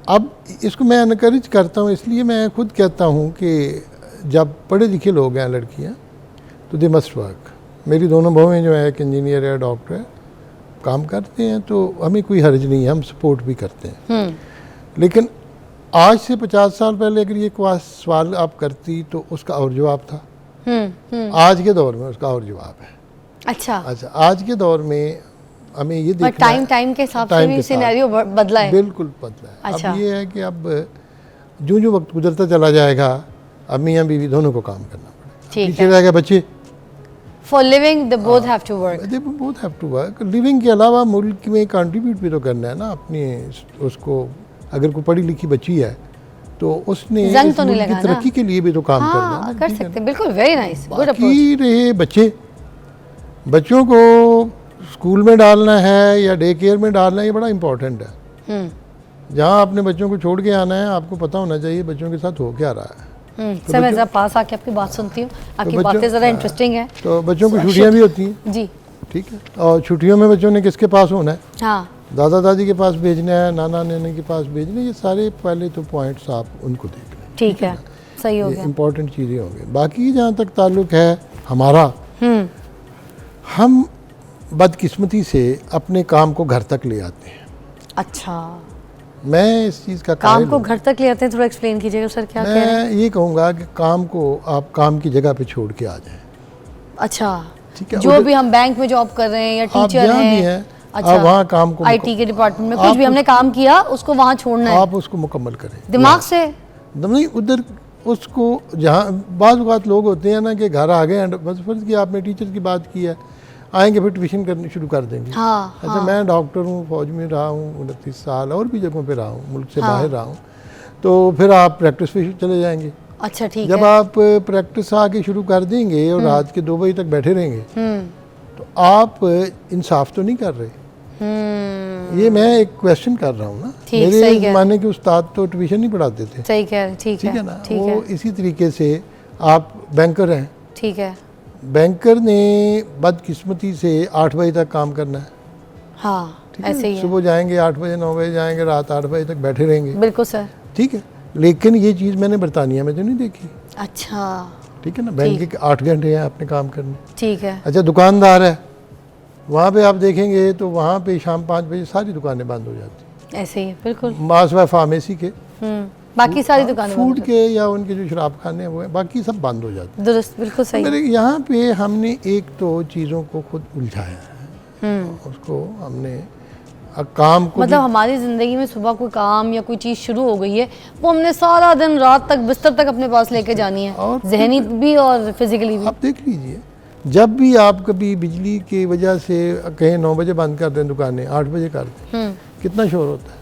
अब इसको मैं इनकरेज करता हूँ, इसलिए मैं खुद कहता हूँ कि जब पढ़े लिखे लोग हैं लड़कियाँ तो दे मस्ट वर्क। मेरी दोनों बहुएं जो है, एक इंजीनियर है, डॉक्टर है, काम करते हैं, तो हमें कोई हर्ज नहीं है, हम सपोर्ट भी करते हैं। लेकिन आज से 50 साल पहले अगर ये सवाल आप करती तो उसका और जवाब था। आज के दौर में उसका और जवाब है। अच्छा, आज के दौर में हमें ये देखना है, टाइम के हिसाब से भी सिनेरियो बदला है। बिल्कुल बदला है। अब ये है कि अब जो वक्त गुजरता चला जाएगा, अब मियाँ बीवी दोनों को काम करना पड़ेगा। ठीक पीछे है। रह गए बच्चे। For living they both have to work. They both have to work. Living के अलावा मुल्क में कंट्रीब्यूट भी तो करना है ना अपनी उसको। अगर कोई पढ़ी लिखी बच्ची है तो उसने जंग इस तो नहीं मुल्क की लगा ना। तरक्की के लिए भी तो काम करना है हाँ ना, कर ठीक है सकते ना। हैं, बिल्कुल, वेरी नाइस, गुड अप्रोच। बाकी रहे बच्चे, बच्चों को स्कूल में डालना है या डे केयर में डालना है, ये बड़ा इंपॉर्टेंट है। जहाँ आपने बच्चों को छोड़ के आना है आपको पता होना चाहिए बच्चों के साथ हो क्या रहा है। सर मैं जरा पास आके आपकी बात सुनती हूँ, आपकी बच्चों- बातें ज़रा इंटरेस्टिंग है। तो बच्चों को छुट्टियाँ भी होती हैं, जी ठीक है, और छुट्टियों में बच्चों ने किसके पास होना है? हाँ दादा दादी के पास भेजना है, नाना नानी के पास भेजना है, ये सारे पहले तो पॉइंट्स आप उनको देख लें। ठीक है, सही हो ये गया। इम्पोर्टेंट चीज़ें होंगी। बाकी जहाँ तक ताल्लुक़ है हमारा, हम बदकिस्मती से अपने काम को घर तक ले आते हैं। अच्छा, मैं इस चीज़ का काम कायल को हूँ। घर तक ले आते हैं, थोड़ा एक्सप्लेन कीजिएगा सर, क्या कह रहे हैं? मैं ये कहूँगा कि काम को आप काम की जगह पे छोड़ के आ जाएं। अच्छा, ठीक है, जो उधर- भी हम बैंक में जॉब कर रहे हैं या आप टीचर जहाँ भी हैं, हैं, अच्छा, आप वहाँ काम को आईटी के डिपार्टमेंट में आप कुछ भी हमने काम किया उसको वहाँ छोड़ना है आप उसको मुकम्मल करें दिमाग से। नहीं उधर उसको जहाँ बाज़ औक़ात लोग होते हैं ना कि घर आ गए एंड बस फर्ज की आपने टीचर की बात की है, आएंगे फिर ट्यूशन करनी शुरू कर देंगे। हाँ, अच्छा मैं डॉक्टर हूँ, फौज में रहा हूँ 29 साल, और भी जगहों पे रहा हूँ, मुल्क से बाहर रहा हूँ, तो फिर आप प्रैक्टिस पे चले जाएंगे। अच्छा ठीक जब है। आप प्रैक्टिस आके शुरू कर देंगे और रात के 2 बजे तक बैठे रहेंगे तो आप इंसाफ तो नहीं कर रहे। ये मैं एक क्वेश्चन कर रहा हूँ ना। ठीक, मेरे सही कह- ज़माने के उस्ताद तो ट्यूशन नहीं पढ़ाते थे, सही कह रहे हैं, ठीक ठीक है है ना। ठीक वो है इसी तरीके से आप बैंकर हैं, ठीक है। बैंकर ने बदकिस्मती से 8 बजे तक काम करना है, हाँ ठीक है। ऐसे ही है, सुबह जाएंगे 8 बजे 9 बजे जाएंगे, रात 8 बजे तक बैठे रहेंगे, बिल्कुल सर। ठीक है। लेकिन ये चीज़ मैंने बरतानिया में तो नहीं देखी, अच्छा ठीक है ना। बैंक के 8 घंटे हैं अपने काम करने। ठीक है। अच्छा दुकानदार है, वहाँ पे आप देखेंगे तो वहाँ पे शाम 5 बजे सारी दुकानें बंद हो जाती ऐसे ही है बिल्कुल। हैं, मास व फार्मेसी के, बाकी सारी दुकानें फूड बंद के या उनके जो शराब खाने वो है, बाकी सब बंद हो जाते हैं। दुरुस्त, बिल्कुल सही। हैं। मेरे यहाँ पे हमने एक तो चीज़ों को खुद उलझाया है, उसको हमने काम को मतलब हमारी ज़िंदगी में सुबह कोई काम या कोई चीज़ शुरू हो गई है, वो हमने सारा दिन रात तक बिस्तर तक अपने पास लेके जानी है, और जहनी भी और फिजिकली भी। आप देख लीजिए, जब भी आप कभी बिजली की वजह से कहीं 9 बजे बंद कर दें दुकानें, 8 बजे कर दें, कितना शोर होता है।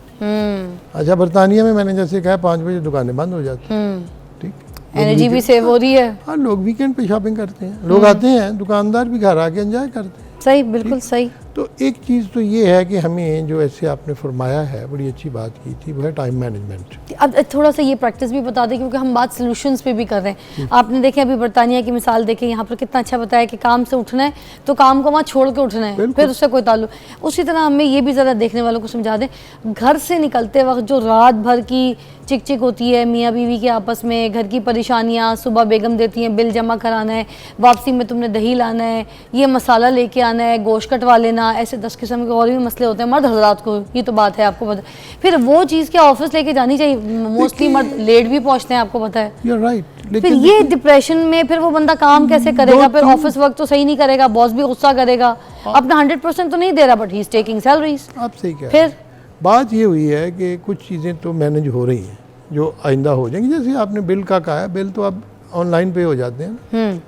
अच्छा बरतानिया में मैंने जैसे कहा 5 बजे दुकानें बंद हो जाती हैं, ठीक। एनर्जी भी सेव हो रही है। हाँ लोग वीकेंड पे शॉपिंग करते हैं, लोग आते हैं, दुकानदार भी घर आके एंजॉय करते हैं। सही, बिल्कुल सही। तो एक चीज़ तो ये है कि हमें जो ऐसे आपने फरमाया है, बड़ी अच्छी बात की थी, वो है टाइम मैनेजमेंट। अब थोड़ा सा ये प्रैक्टिस भी बता दें, क्योंकि हम बात सॉल्यूशंस पे भी कर रहे हैं। आपने देखे अभी बरतानिया की मिसाल देखें, यहाँ पर कितना अच्छा बताया कि काम से उठना है तो काम को वहाँ छोड़ के उठना है, बिल्कुल। फिर उससे कोई ताल्लुक। उसी तरह हमें ये भी ज़रा देखने वालों को समझा दें, घर से निकलते वक्त जो रात भर की चिक चिक होती है मियाँ बीवी के आपस में, घर की परेशानियाँ, सुबह बेगम देती हैं बिल जमा कराना है, वापसी में तुमने दही लाना है, ये मसाला लेके आना है, गोश्त कटवा लेना, ऐसे 10 किस्म के और भी मसले होते हैं मर्द हजरात को, ये तो बात है आपको पता। फिर वो चीज़ क्या ऑफिस लेके जानी चाहिए? मोस्टली मर्द लेट भी पहुँचते हैं, आपको पता है। You are right. फिर लेकिन ये डिप्रेशन में फिर वो बंदा काम कैसे करेगा? फिर ऑफिस वर्क तो सही नहीं करेगा, बॉस भी गुस्सा करेगा, अपना 100% तो नहीं दे रहा, but he is taking salaries. आप सही कह रहे फिर हैं। बात ये हुई है कि कुछ चीज़ें तो मैनेज हो रही हैं जो आइंदा हो जाएंगी। जैसे आपने बिल का कहा है, बिल तो अब ऑनलाइन पे हो जाते हैं,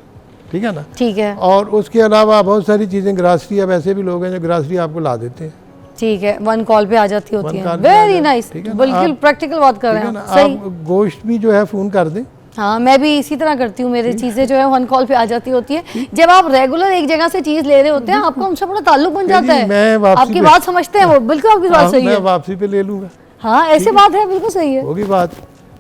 ठीक है ना। ठीक है और उसके अलावा बहुत सारी चीज़ें, ग्रासरी, अब ऐसे भी लोग हैं जो ग्रासरी आपको ला देते हैं, ठीक है, 1 कॉल पे आ जाती होती One है। call पे आ वेरी जाती, नाइस, ठीक है ना। बिल्कुल आप- प्रैक्टिकल बात कर ठीक रहे है हैं ना। आप। सही। आप गोश्त भी जो है फ़ोन कर दें, हाँ मैं भी इसी तरह करती हूँ, मेरी चीज़ें जो है 1 कॉल पे आ जाती होती है। जब आप रेगुलर एक जगह से चीज़ ले रहे होते हैं, आपका उनसे बड़ा ताल्लुक बन जाता मैं है, वापसी आपकी पे- बात समझते हैं वो, बिल्कुल आपकी बात सही मैं है। वापसी पे ले लूँगा, हाँ ऐसे बात है, बिल्कुल सही है। होगी बात।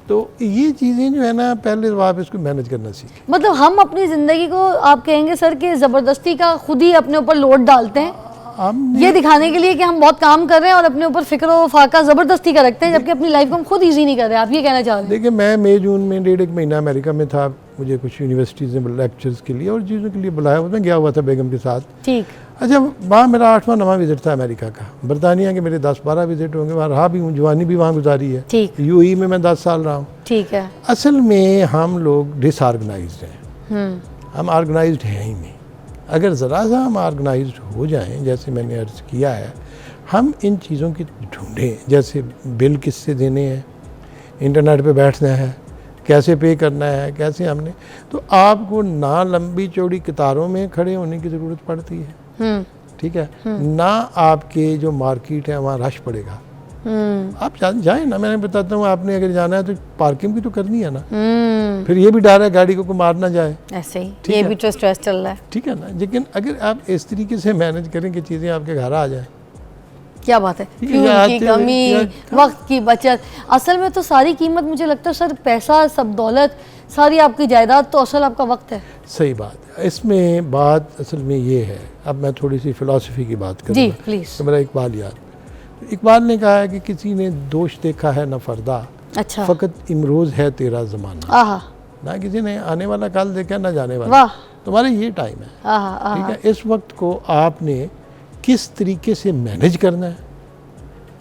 तो ये चीज़ें जो है ना, पहले तो आप इसको मैनेज करना सीखें। मतलब हम अपनी ज़िंदगी को, आप कहेंगे सर कि ज़बरदस्ती का खुद ही अपने ऊपर लोड डालते हैं, हम ये दिखाने के लिए कि हम बहुत काम कर रहे हैं और अपने ऊपर फिक्र व फाका ज़बरदस्ती का रखते हैं, जबकि अपनी लाइफ को हम खुद ईजी नहीं कर रहे हैं। आप ये कहना चाह रहे हैं? देखिए मैं मई जून में 1.5 महीना अमेरिका में था, मुझे कुछ यूनिवर्सिटीज़ में लेक्चर्स के लिए और चीज़ों के लिए बुलाया हुआ, मैं गया हुआ था बेगम के साथ। ठीक। अच्छा वहाँ मेरा 8वां 9वां विज़िट था अमेरिका का। बरतानिया के मेरे 10-12 विज़िट होंगे, वहाँ रहा भी हूँ, जवानी भी वहाँ गुजारी है। ठीक। यूएई में मैं 10 साल रहा हूँ। ठीक है। असल में हम लोग डिसऑर्गेनाइज्ड हैं, हम ऑर्गेनाइज्ड हैं ही नहीं। अगर ज़रा सा हम ऑर्गेनाइज्ड हो जाएं, जैसे मैंने अर्ज़ किया है, हम इन चीज़ों की ढूंढें, जैसे बिल किससे देने हैं, इंटरनेट पे बैठना है, कैसे पे करना है, कैसे हमने, तो आपको ना लंबी चौड़ी कतारों में खड़े होने की ज़रूरत पड़ती है, ठीक है, ना आपके जो मार्केट है वहाँ रश पड़ेगा। आप जाएं ना, मैंने बताता हूँ, आपने अगर जाना है तो पार्किंग भी तो करनी है ना, फिर ये भी डर है गाड़ी को मार ना जाए, ऐसे ही ये भी तो स्ट्रेस चल रहा है, ठीक है ना। लेकिन अगर आप इस तरीके से मैनेज करें कि चीज़ें आपके घर आ जाए, क्या बात है। फ्यूल की कमी, वक्त की बचत, असल में तो सारी कीमत मुझे लगता है सर, पैसा सब दौलत सारी आपकी जायदाद तो असल आपका वक्त है। सही बात है। इसमें बात असल में ये है, अब मैं थोड़ी सी फ़िलासफ़ी की बात करूँगा जी प्लीज़। तो मेरा इकबाल याद, इकबाल ने कहा है कि किसी ने दोष देखा है न फरदा, अच्छा, फ़कत इमरोज़ है तेरा ज़माना, आहा, ना किसी ने आने वाला कल देखा ना जाने वाला, वाह, तुम्हारा ये टाइम है, आहा, ठीक है। इस वक्त को आपने किस तरीके से मैनेज करना है,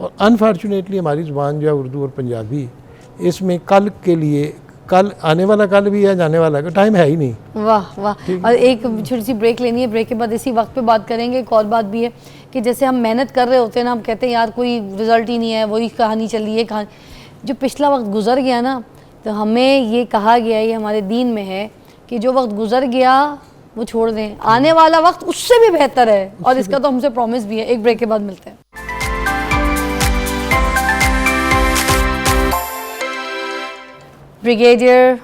और अनफॉर्चुनेटली हमारी ज़ुबान जो है उर्दू और पंजाबी, इसमें कल के लिए, कल आने वाला कल भी है, जाने वाला टाइम है ही नहीं। वाह वाह। और एक छोटी सी ब्रेक लेनी है, ब्रेक के बाद इसी वक्त पे बात करेंगे। एक और बात भी है कि जैसे हम मेहनत कर रहे होते हैं ना, हम कहते हैं यार कोई रिज़ल्ट ही नहीं है, वही कहानी चल रही है, कहानी जो पिछला वक्त गुजर गया ना, तो हमें ये कहा गया, ये हमारे दीन में है कि जो वक्त गुजर गया वो छोड़ दें, आने वाला वक्त उससे भी बेहतर है, और इसका तो हमसे प्रॉमिस भी है। एक ब्रेक के बाद मिलते हैं। ब्रिगेडियर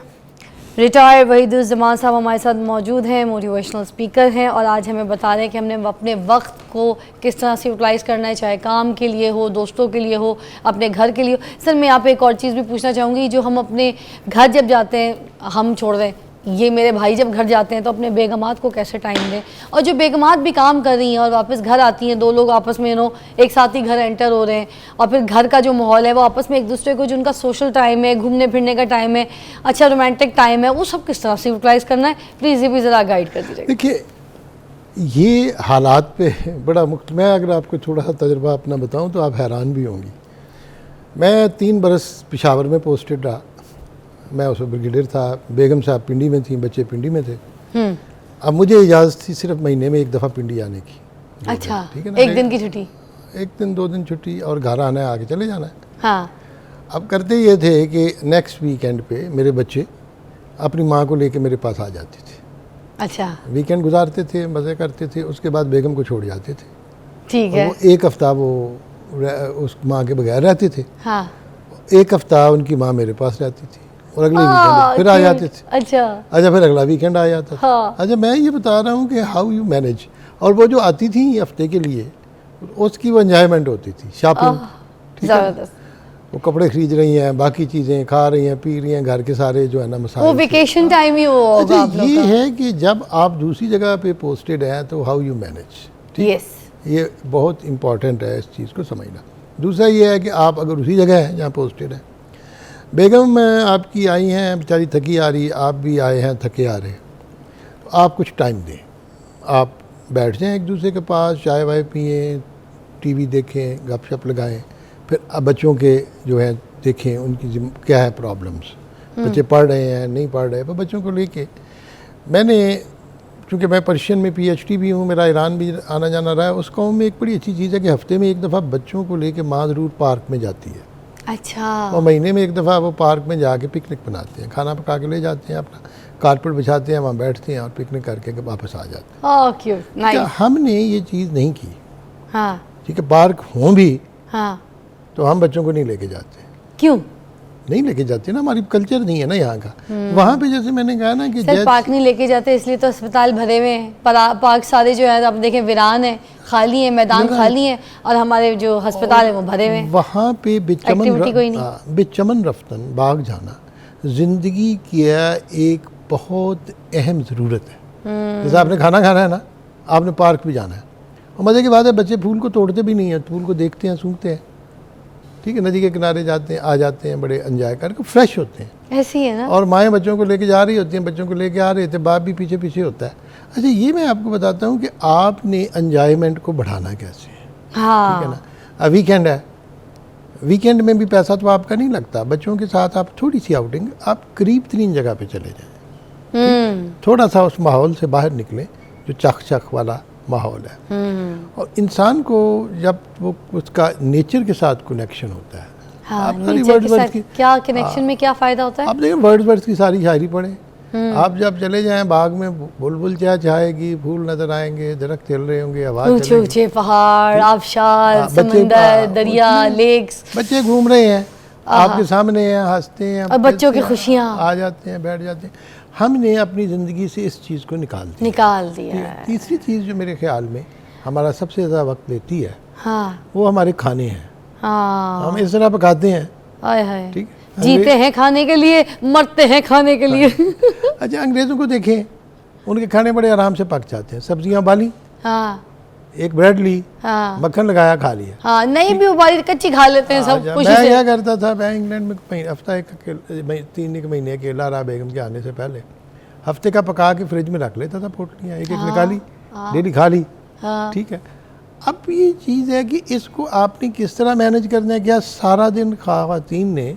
रिटायर वहीदुज़्ज़मान साहब हमारे साथ मौजूद हैं, मोटिवेशनल स्पीकर हैं, और आज हमें बता रहे हैं कि हमने अपने वक्त को किस तरह से यूटिलाइज़ करना है, चाहे काम के लिए हो, दोस्तों के लिए हो, अपने घर के लिए हो। सर मैं यहाँ पे एक और चीज़ भी पूछना चाहूँगी, जो हम अपने घर जब जाते हैं, हम छोड़ दें, ये मेरे भाई जब घर जाते हैं तो अपने बेगमात को कैसे टाइम दें, और जो बेगमात भी काम कर रही हैं और वापस घर आती हैं, दो लोग आपस में एक साथ ही घर एंटर हो रहे हैं, और फिर घर का जो माहौल है वो आपस में एक दूसरे को, जो उनका सोशल टाइम है, घूमने फिरने का टाइम है, अच्छा रोमांटिक टाइम है, वो सब किस तरह से यूटिलाइज़ करना है, प्लीज़ ये भी ज़रा गाइड कर दीजिए। देखिए ये हालात पे बड़ा मैं अगर आपको थोड़ा सा तजुर्बा अपना बताऊं तो आप हैरान भी होंगी। मैं 3 बरस पेशावर में पोस्टेड रहा, मैं उस ब्रिगेडियर था, बेगम साहब पिंडी में थी, बच्चे पिंडी में थे। अब मुझे इजाज़त थी सिर्फ महीने में 1 दफ़ा पिंडी आने की। अच्छा, ठीक है ना, 1 दिन की छुट्टी, 1 दिन 2 दिन छुट्टी, और घर आना है, आके चले जाना है। हाँ, अब करते ये थे कि नेक्स्ट वीकेंड पे मेरे बच्चे अपनी माँ को लेके मेरे पास आ जाते थे। अच्छा, वीकेंड गुजारते थे, मज़े करते थे, उसके बाद बेगम को छोड़ जाते थे। ठीक है, वो 1 हफ़्ता वो उस माँ के बगैर रहते थे, हाँ, 1 हफ़्ता उनकी माँ मेरे पास रहती थी, और अगले वीकेंड फिर आ जाते थे। अच्छा, फिर अगला वीकेंड आ जाता था। हाँ। अच्छा, मैं ये बता रहा हूँ कि हाउ यू मैनेज, और वो जो आती थी हफ्ते के लिए, उसकी वो एंजॉयमेंट होती थी, शॉपिंग, ठीक है, वो कपड़े खरीद रही हैं, बाकी चीज़ें खा रही हैं, पी रही हैं, घर के सारे जो है ना मसाले, वो वेकेशन टाइम ही वो होगा आप लोग ये का। है कि जब आप दूसरी जगह पे पोस्टेड हैं तो हाउ यू मैनेज, ठीक, यस, ये बहुत इंपॉर्टेंट है इस चीज़ को समझना। दूसरा ये है कि आप अगर उसी जगह हैं जहाँ पोस्टेड हैं, बेगम आपकी आई हैं बेचारी थकी आ रही, आप भी आए हैं थके आ रहे, तो आप कुछ टाइम दें, आप बैठ जाएं एक दूसरे के पास, चाय वाय पिएँ, टीवी देखें, गपशप लगाएं, फिर अब बच्चों के जो है देखें उनकी क्या है प्रॉब्लम्स, बच्चे पढ़ रहे हैं नहीं पढ़ रहे, पर बच्चों को लेके मैंने, चूँकि मैं पर्शियन में PhD भी हूँ, मेरा ईरान भी आना जाना रहा है, उस कौम में एक बड़ी अच्छी चीज़ है कि हफ्ते में 1 दफ़ा बच्चों को लेके माँ ज़रूर पार्क में जाती है। अच्छा, और महीने में 1 दफ़ा वो पार्क में जाके पिकनिक बनाते हैं, खाना पका के ले जाते हैं, अपना कारपेट बिछाते हैं, वहाँ बैठते हैं और पिकनिक करके वापस आ जाते हैं। ओह क्यूट, नाइस। हमने ये चीज़ नहीं की, हाँ, ठीक है, पार्क हों भी हाँ, तो हम बच्चों को नहीं लेके जाते, क्यों नहीं लेके जाते ना, हमारी कल्चर नहीं है ना यहाँ का। वहाँ पे जैसे मैंने कहा ना कि सर पार्क नहीं लेके जाते इसलिए तो अस्पताल भरे हुए हैं, पार्क सारे जो है आप देखें वीरान है, खाली है, मैदान खाली है, और हमारे जो अस्पताल है वो भरे हुए हैं। वहाँ पे बेचमन रफ्तन बाग जाना ज़िंदगी की एक बहुत अहम ज़रूरत है। जैसे आपने खाना खाना है ना, आपने पार्क भी जाना है, और मज़े की बात है बच्चे फूल को तोड़ते भी नहीं हैं, फूल को देखते हैं, सूंघते हैं, ठीक है, नदी के किनारे जाते हैं, आ जाते हैं, बड़े एंजॉय करके फ्रेश होते हैं। ऐसी है ना, और माएँ बच्चों को लेके जा रही होती हैं, बच्चों को लेके आ रहे थे, बाप भी पीछे पीछे होता है। अच्छा, ये मैं आपको बताता हूँ कि आपने एंजॉयमेंट को बढ़ाना कैसे है, हाँ, ठीक है ना। वीकेंड है, वीकेंड में भी पैसा तो आपका नहीं लगता, बच्चों के साथ आप थोड़ी सी आउटिंग, आप करीब 3 जगह पे चले जाएं, थोड़ा सा उस माहौल से बाहर निकलें जो चख चख वाला माहौल है। और इंसान को जब वो उसका नेचर के साथ कनेक्शन होता है, हाँ, आप सारी नेचर के वर्ड्सवर्थ साथ की क्या कनेक्शन में क्या फ़ायदा होता है? आप देखें वर्ड्सवर्थ की सारी शायरी पढ़ें। आप जब चले जाएं बाग में, बुलबुल चहचहाएगी, फूल नजर आएंगे, दरख्त हिल रहे होंगे, आवाज़ ऊंचे ऊंचे पहाड़, आबशार, समंदर, दरिया, लेक्स, बच्चे घूम रहे हैं आपके सामने हैं, हंसते हैं, और बच्चों की खेलते हैं, खुशियाँ आ जाते हैं, बैठ जाते हैं। हमने अपनी ज़िंदगी से इस चीज़ को निकाल दिया। है। तीसरी चीज़ जो मेरे ख्याल में हमारा सबसे ज़्यादा वक्त लेती है हाँ वो हमारे खाने हैं। हाँ, हम इस तरह पकाते हैं, आय हाय, ठीक है, जीते हैं खाने के लिए, मरते हैं खाने के लिए। अच्छा अंग्रेज़ों को देखें, उनके खाने बड़े आराम से पक जाते हैं। सब्जियां उबाली, हाँ एक ब्रेड ली, हाँ मक्खन लगाया, खा लिया। हाँ, नहीं भी उबाली कच्ची खा लेते हैं सब अच्छा, खुशी मैं से। क्या करता था, मैं इंग्लैंड में हफ्ता एक 3 महीने अकेला रहा बेगम के आने से पहले। हफ्ते का पका के फ्रिज में रख लेता था पोटलियाँ, एक एक निकाली, डेली खा ली। हाँ। ठीक है, अब ये चीज़ है कि इसको आपने किस तरह मैनेज करना है। क्या सारा दिन ख़वातीन ने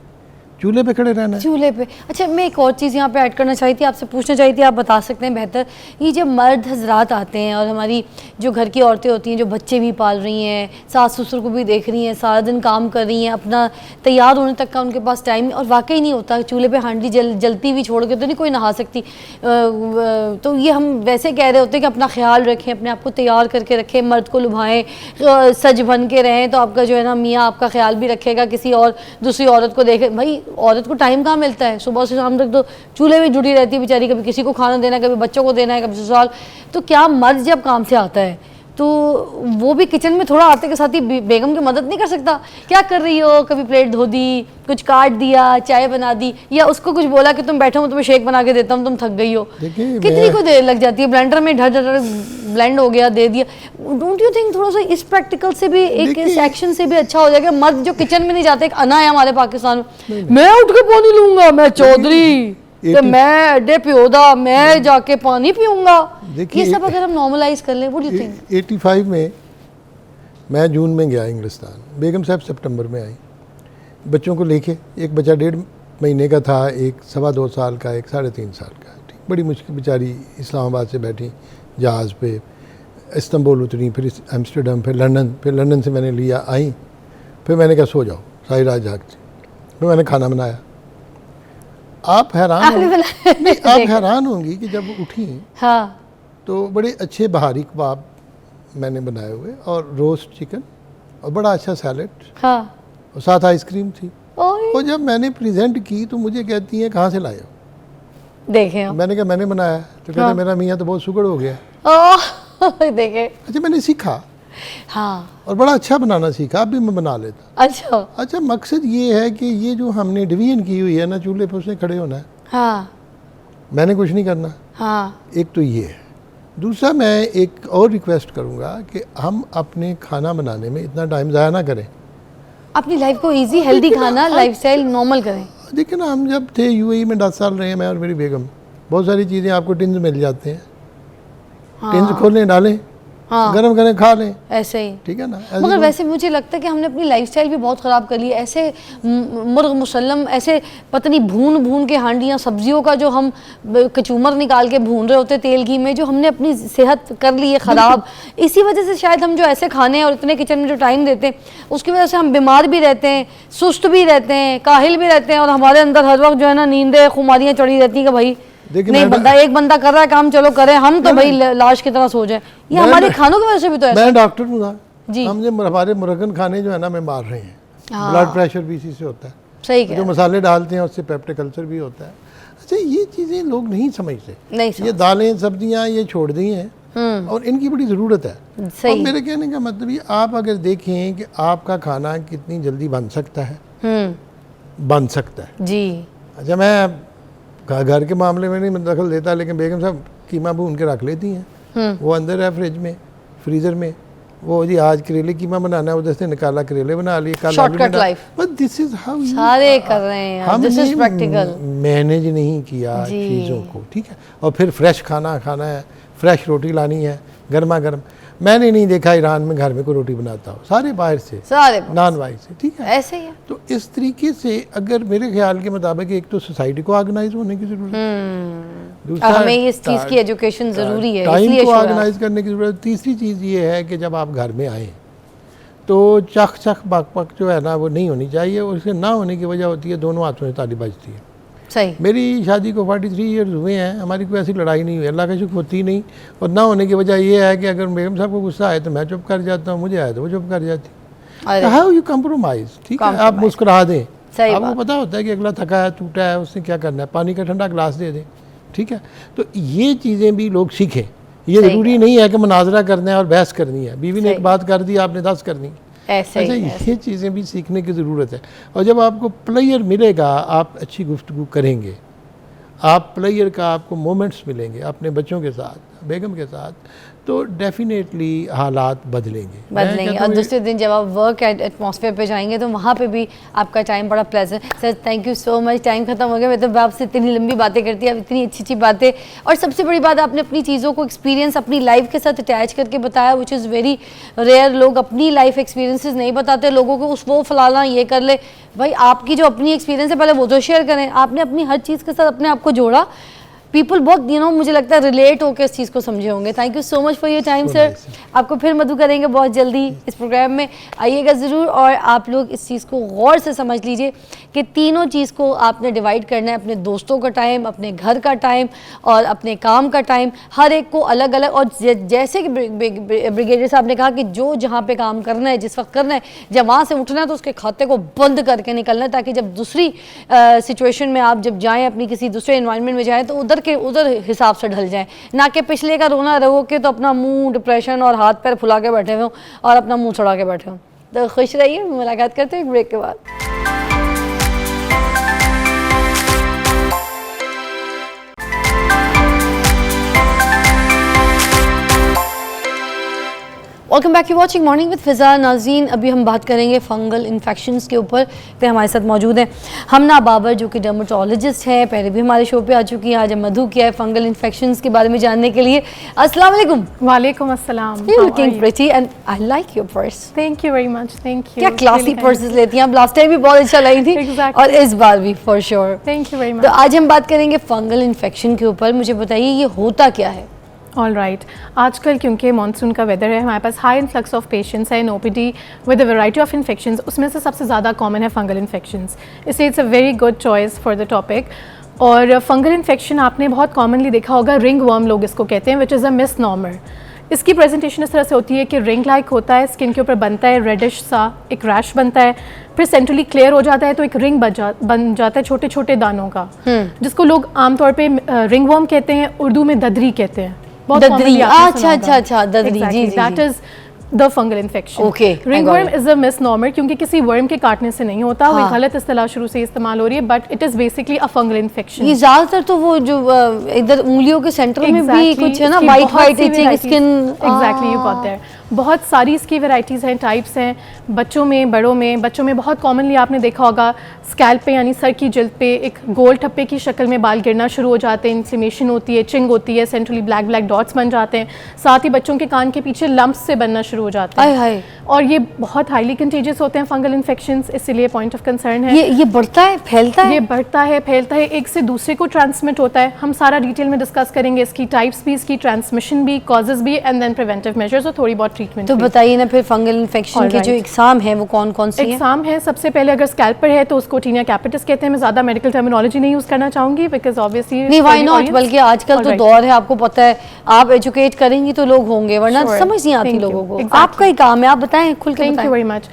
चूल्हे पे खड़े रहना है? चूल्हे पे। अच्छा, मैं एक और चीज़ यहाँ पे ऐड करना चाही थी, आपसे पूछना चाही थी, आप बता सकते हैं बेहतर। ये जब मर्द हजरात आते हैं और हमारी जो घर की औरतें होती हैं, जो बच्चे भी पाल रही हैं, सास ससुर को भी देख रही हैं, सारा दिन काम कर रही हैं, अपना तैयार होने तक का उनके पास टाइम और वाकई नहीं होता। चूल्हे पे हांडी जलती हुई छोड़ के तो नहीं कोई नहा सकती। तो ये हम वैसे कह रहे होते हैं कि अपना ख्याल रखें, अपने आप को तैयार करके रखें, मर्द को लुभाएं, सज बन के रहें, तो आपका जो है ना मियाँ आपका ख्याल भी रखेगा, किसी और दूसरी औरत को देखे। भाई औरत को टाइम कहाँ मिलता है, सुबह से शाम तक तो चूल्हे में जुड़ी रहती है बेचारी, कभी किसी को खाना देना है, कभी बच्चों को देना है, कभी ससुराल। तो क्या मर्द जब काम से आता है तो वो भी किचन में थोड़ा आते के साथ ही बेगम की मदद नहीं कर सकता? क्या कर रही हो, कभी प्लेट धो दी, कुछ काट दिया, चाय बना दी, या उसको कुछ बोला कि तुम बैठो मैं तुम्हें शेक बना के देता हूँ, तुम थक गई हो? कितनी को देर लग जाती है, ब्लेंडर में ढर ढर ब्लेंड हो गया, दे दिया। डोंट यू थिंक थोड़ा सा इस प्रैक्टिकल से भी, एक इस एक्शन से भी अच्छा हो जाएगा? मर्द जो किचन में नहीं जाते, एक अना है हमारे पाकिस्तान में, मैं उठ के पानी लूंगा, मैं चौधरी, तो मैं अड्डे पियोदा, मैं जाके पानी पीऊंगा। ये सब अगर हम नॉर्मलाइज कर लें, व्हाट डू यू थिंक? 85 में मैं जून में गया इंग्लिस्तान, बेगम साहब सितंबर में आई बच्चों को लेके। एक बच्चा 1.5 महीने का था, एक 2.25 साल का, एक 3.5 साल का। ठीक, बड़ी मुश्किल बेचारी इस्लामाबाद से बैठी जहाज़ पे, इस्तांबुल उतरी, फिर एम्स्टर्डम, फिर लंदन से मैंने लिया, आई। फिर मैंने कहा सो जाओ, सारी रात जागती। फिर मैंने खाना बनाया। आप हैरान होंगी कि जब उठी हाँ, तो बड़े अच्छे बहारी कबाब मैंने बनाए हुए, और रोस्ट चिकन, और बड़ा अच्छा सैलेड, हाँ, और साथ आइसक्रीम थी। ओए, और जब मैंने प्रेजेंट की तो मुझे कहती हैं कहाँ से लाए हो? देखें आप। मैंने कहा मैंने बनाया। तो कहते हाँ। मेरा मियाँ तो बहुत सुगड़ हो गया। देखें। अच्छा, मैंने सीखा हाँ, और बड़ा अच्छा बनाना सीखा, अब भी मैं बना लेता। अच्छा, अच्छा, मकसद ये है कि ये जो हमने डिवीजन की हुई है ना, चूल्हे पर उसने खड़े होना है, हाँ, मैंने कुछ नहीं करना। हाँ, एक तो ये है। दूसरा, मैं एक और रिक्वेस्ट करूँगा कि हम अपने खाना बनाने में इतना टाइम ज़ाया ना करें। अपनी लाइफ को इजी हेल्दी खाना, लाइफस्टाइल नॉर्मल करें। देखिए ना, हम जब थे यूएई में 10 साल रहे हैं, मैं और मेरी बेगम, बहुत सारी चीज़ें आपको टिन्स मिल जाते हैं। टिन्स खोलें, डालें, हाँ, गरम करें, खा लें, ऐसे ही। ठीक है ना। मगर वैसे मुझे लगता है कि हमने अपनी लाइफस्टाइल भी बहुत ख़राब कर ली है। ऐसे मुर्ग मुसल्लम, ऐसे पता नहीं भून के हांडियाँ सब्जियों का जो हम कचूमर निकाल के भून रहे होते तेल घी में, जो हमने अपनी सेहत कर ली है ख़राब। इसी वजह से शायद हम जो ऐसे खाने और इतने किचन में जो टाइम देते हैं, उसकी वजह से हम बीमार भी रहते हैं, सुस्त भी रहते हैं, काहिल भी रहते हैं, और हमारे अंदर हर वक्त जो है ना नींदें, खुमारियाँ चढ़ी रहती हैं कि भाई नहीं, एक बंदा कर रहा है काम, चलो करें, हम तो भाई लाश की तरह सो जाए। ये हमारे खानों की वजह से भी तो ऐसा। मैं डॉक्टर हूँ ना जी, हमने हमारे मुर्गन खाने जो है ना में मार रहे हैं। ब्लड प्रेशर भी इसी से होता है। सही जो मसाले डालते हैं उससे पेप्टिक अल्सर भी होता है। अच्छा, ये चीज़ें लोग नहीं समझते। ये दालें सब्जियाँ ये छोड़ दी हैं और इनकी बड़ी ज़रूरत है। और मेरे कहने का मतलब ये, आप अगर देखें कि आपका खाना कितनी जल्दी बन सकता है, बन सकता है जी। अच्छा, मैं घर के मामले में नहीं दखल देता, लेकिन बेगम साहब कीमा भून के रख लेती हैं, वो अंदर है फ्रिज में, फ्रीज़र में। वो जी आज करेले कीमा बनाना है, उधर से निकाला करेले बना लिए। Shortcut life, but this is how सारे कर रहे हैं, दिस इज प्रैक्टिकल। मैनेज नहीं किया चीज़ों को, ठीक है। और फिर फ्रेश खाना खाना है, फ्रेश रोटी लानी है, गर्मा गर्म। मैंने नहीं देखा ईरान में घर में कोई रोटी बनाता हो, सारे बाहर से, सारे नॉन वाइज से, ठीक है, ऐसे ही है। तो इस तरीके से अगर मेरे ख्याल के मुताबिक एक तो सोसाइटी को ऑर्गेनाइज होने की जरूरत है, दूसरा हमें इस चीज़ की एजुकेशन ज़रूरी है, टाइम को ऑर्गेनाइज करने की जरूरत है। तीसरी चीज़ ये है कि जब आप घर में आए तो चख चख बक बक जो है ना वो नहीं होनी चाहिए, और इसके ना होने की वजह होती है दोनों हाथों से ताली बजती है। सही। मेरी शादी को 43 ईयर्स हुए हैं, हमारी कोई ऐसी लड़ाई नहीं हुई, अल्लाह का शुक्र होती नहीं। और ना होने की वजह ये है कि अगर बेगम साहब को गुस्सा आए तो मैं चुप कर जाता हूँ, मुझे आए तो वो चुप कर जाती। हाउ यू कम्प्रोमाइज़, ठीक है, आप मुस्कुरा दें, आपको पता होता है कि अगला थका है, टूटा है, उसने क्या करना है, पानी का ठंडा गिलास दे दें, ठीक है। तो ये चीज़ें भी लोग सीखें। ये ज़रूरी नहीं है कि मुनाजरा करना है और बहस करनी है, बीवी ने एक बात कर दी आपने 10 करनी। अच्छा, ये चीज़ें भी सीखने की ज़रूरत है। और जब आपको प्लेयर मिलेगा आप अच्छी गुफ्तगू करेंगे, आप प्लेयर का आपको मोमेंट्स मिलेंगे अपने बच्चों के साथ, बेगम के साथ, तो डेफिनेटली हालात बदलेंगे। और दूसरे दिन जब आप वर्क एटमॉस्फेयर पे जाएंगे तो वहाँ पे भी आपका टाइम बड़ा pleasant. Sir thank you so much, time खत्म हो गया। मैं तो आपसे इतनी लंबी बातें करती है, इतनी अच्छी अच्छी बातें, और सबसे बड़ी बात आपने अपनी चीज़ों को एक्सपीरियंस अपनी लाइफ के साथ अटैच करके बताया, विच इज़ वेरी रेयर। लोग अपनी लाइफ एक्सपीरियंसेस नहीं बताते लोगों को, उस वो फलाना ये कर ले। भाई आपकी जो अपनी एक्सपीरियंस है पहले वो तो शेयर करें। आपने अपनी हर चीज़ के साथ अपने आप को जोड़ा, पीपल बहुत मुझे लगता है रिलेट होकर इस चीज़ को समझे होंगे। Thank you so much for your time sir. आपको फिर मधु करेंगे बहुत जल्दी इस प्रोग्राम में, आइएगा ज़रूर। और आप लोग इस चीज़ को गौर से समझ लीजिए कि तीनों चीज़ को आपने डिवाइड करना है, अपने दोस्तों का टाइम, अपने घर का टाइम और अपने काम का टाइम, हर एक को अलग अलग। और जैसे कि ब्रिगेडियर साहब ने कहा कि जो जहाँ पे काम करना है, जिस वक्त करना है, जब वहाँ से उठना है तो उसके खाते को बंद करके निकलना है, ताकि जब दूसरी सिचुएशन में आप जब जाएँ, अपनी किसी दूसरे इन्वायरमेंट में जाएँ, तो उधर हिसाब से ढल जाएं, ना कि पिछले का रोना रहो के तो अपना मुंह डिप्रेशन और हाथ पैर फुला के बैठे हो और अपना मुंह छुड़ा के बैठे हो। तो खुश रहिए, मुलाकात करते हैं एक ब्रेक के बाद। Welcome back, you watching morning with Fiza. नाज़रीन, अभी हम बात करेंगे फंगल इन्फेक्शंस के ऊपर। पे हमारे साथ मौजूद हैं हमना बाबर जो कि डर्मेटोलॉजिस्ट हैं, पहले भी हमारे शो पे आ चुकी हैं। आज हम मधु किया है फंगल इन्फेक्शंस के बारे में जानने के लिए। अस्सलाम वालेकुम। वालेकुम अस्सलाम। You're looking pretty and I like your purse. Thank you very much. Thank you. क्या क्लासी पर्सेस लेती हैं आप, लास्ट टाइम भी बहुत अच्छा लाई थी Exactly. और इस बार भी for sure. Thank you very much. तो आज हम बात करेंगे फंगल इन्फेक्शन के ऊपर। मुझे बताइए ये होता क्या है? ऑल राइट, आजकल क्योंकि मानसून का वेदर है, हमारे पास हाई इन्फ्लक्स ऑफ पेशेंट्स है in OPD with a variety of infections. उसमें से सबसे ज़्यादा कॉमन है फंगल इन्फेक्शंस, इसलिए it's a very good choice for the topic. और फंगल इन्फेक्शन आपने बहुत कॉमनली देखा होगा, रिंग वर्म लोग इसको कहते हैं, विच इज़ अ मिसनॉमर। इसकी प्रेजेंटेशन इस तरह से होती है कि रिंग लाइक होता है, स्किन के ऊपर बनता है रेडिश सा, एक रैश बनता है, फिर सेंट्रली क्लियर हो जाता है तो एक रिंग बन जाता है छोटे छोटे दानों का, जिसको लोग आमतौर पे रिंग वर्म कहते हैं, उर्दू में ददरी कहते हैं। ददरी, अच्छा ददरी, जी जी, that is the fungal infection. Okay, ringworm is a misnomer क्योंकि किसी वर्म के काटने से नहीं होता, वो गलत इस्तेलाह शुरू से इस्तेमाल हो रही है, but it is basically a fungal infection. ये ज्यादातर तो वो जो इधर उंगलियों के सेंटर में भी कुछ है ना, white itching skin. Exactly, you got there. बहुत सारी इसकी वैरायटीज़ हैं, टाइप्स हैं, बच्चों में, बड़ों में। बच्चों में बहुत कॉमनली आपने देखा होगा स्कैल्प पे यानी सर की जिल्द पे एक गोल ठप्पे की शक्ल में बाल गिरना शुरू हो जाते हैं, इन्फ्लेमेशन होती है, चिंग होती है, सेंट्रली ब्लैक ब्लैक डॉट्स बन जाते हैं, साथ ही बच्चों के कान के पीछे लम्प्स से बनना शुरू हो जाते हैं। और ये बहुत हाईली कंटेजियस होते हैं फंगल इन्फेक्शंस, इसीलिए पॉइंट ऑफ कंसर्न है। ये बढ़ता है, फैलता है? ये बढ़ता है, फैलता है, एक से दूसरे को ट्रांसमिट होता है। हम सारा डिटेल में डिस्कस करेंगे, इसकी टाइप्स भी, इसकी ट्रांसमिशन भी, कॉजेज भी, एंड देन प्रिवेंटिव मेजर्स और थोड़ी बहुत ट्रीटमेंट। तो बताइए ना फिर फंगल इन्फेक्शन के जो एग्जाम है वो कौन कौन से हैं? एग्जाम है, सबसे पहले अगर स्कैल्प पर है तो उसको टीनिया कैपिटिस कहते हैं। मैं ज़्यादा मेडिकल टर्मिनोलॉजी नहीं यूज़ करना चाहूँगी बिकॉज ऑब्वियसली नहीं, व्हाई नॉट, बल्कि आजकल तो दौर है, आपको पता है, आप एजुकेट करेंगी तो लोग होंगे, वरना समझ नहीं आती लोगों को। आपका ही काम है, आप बताएं, खुल के बताएं। Thank you very much.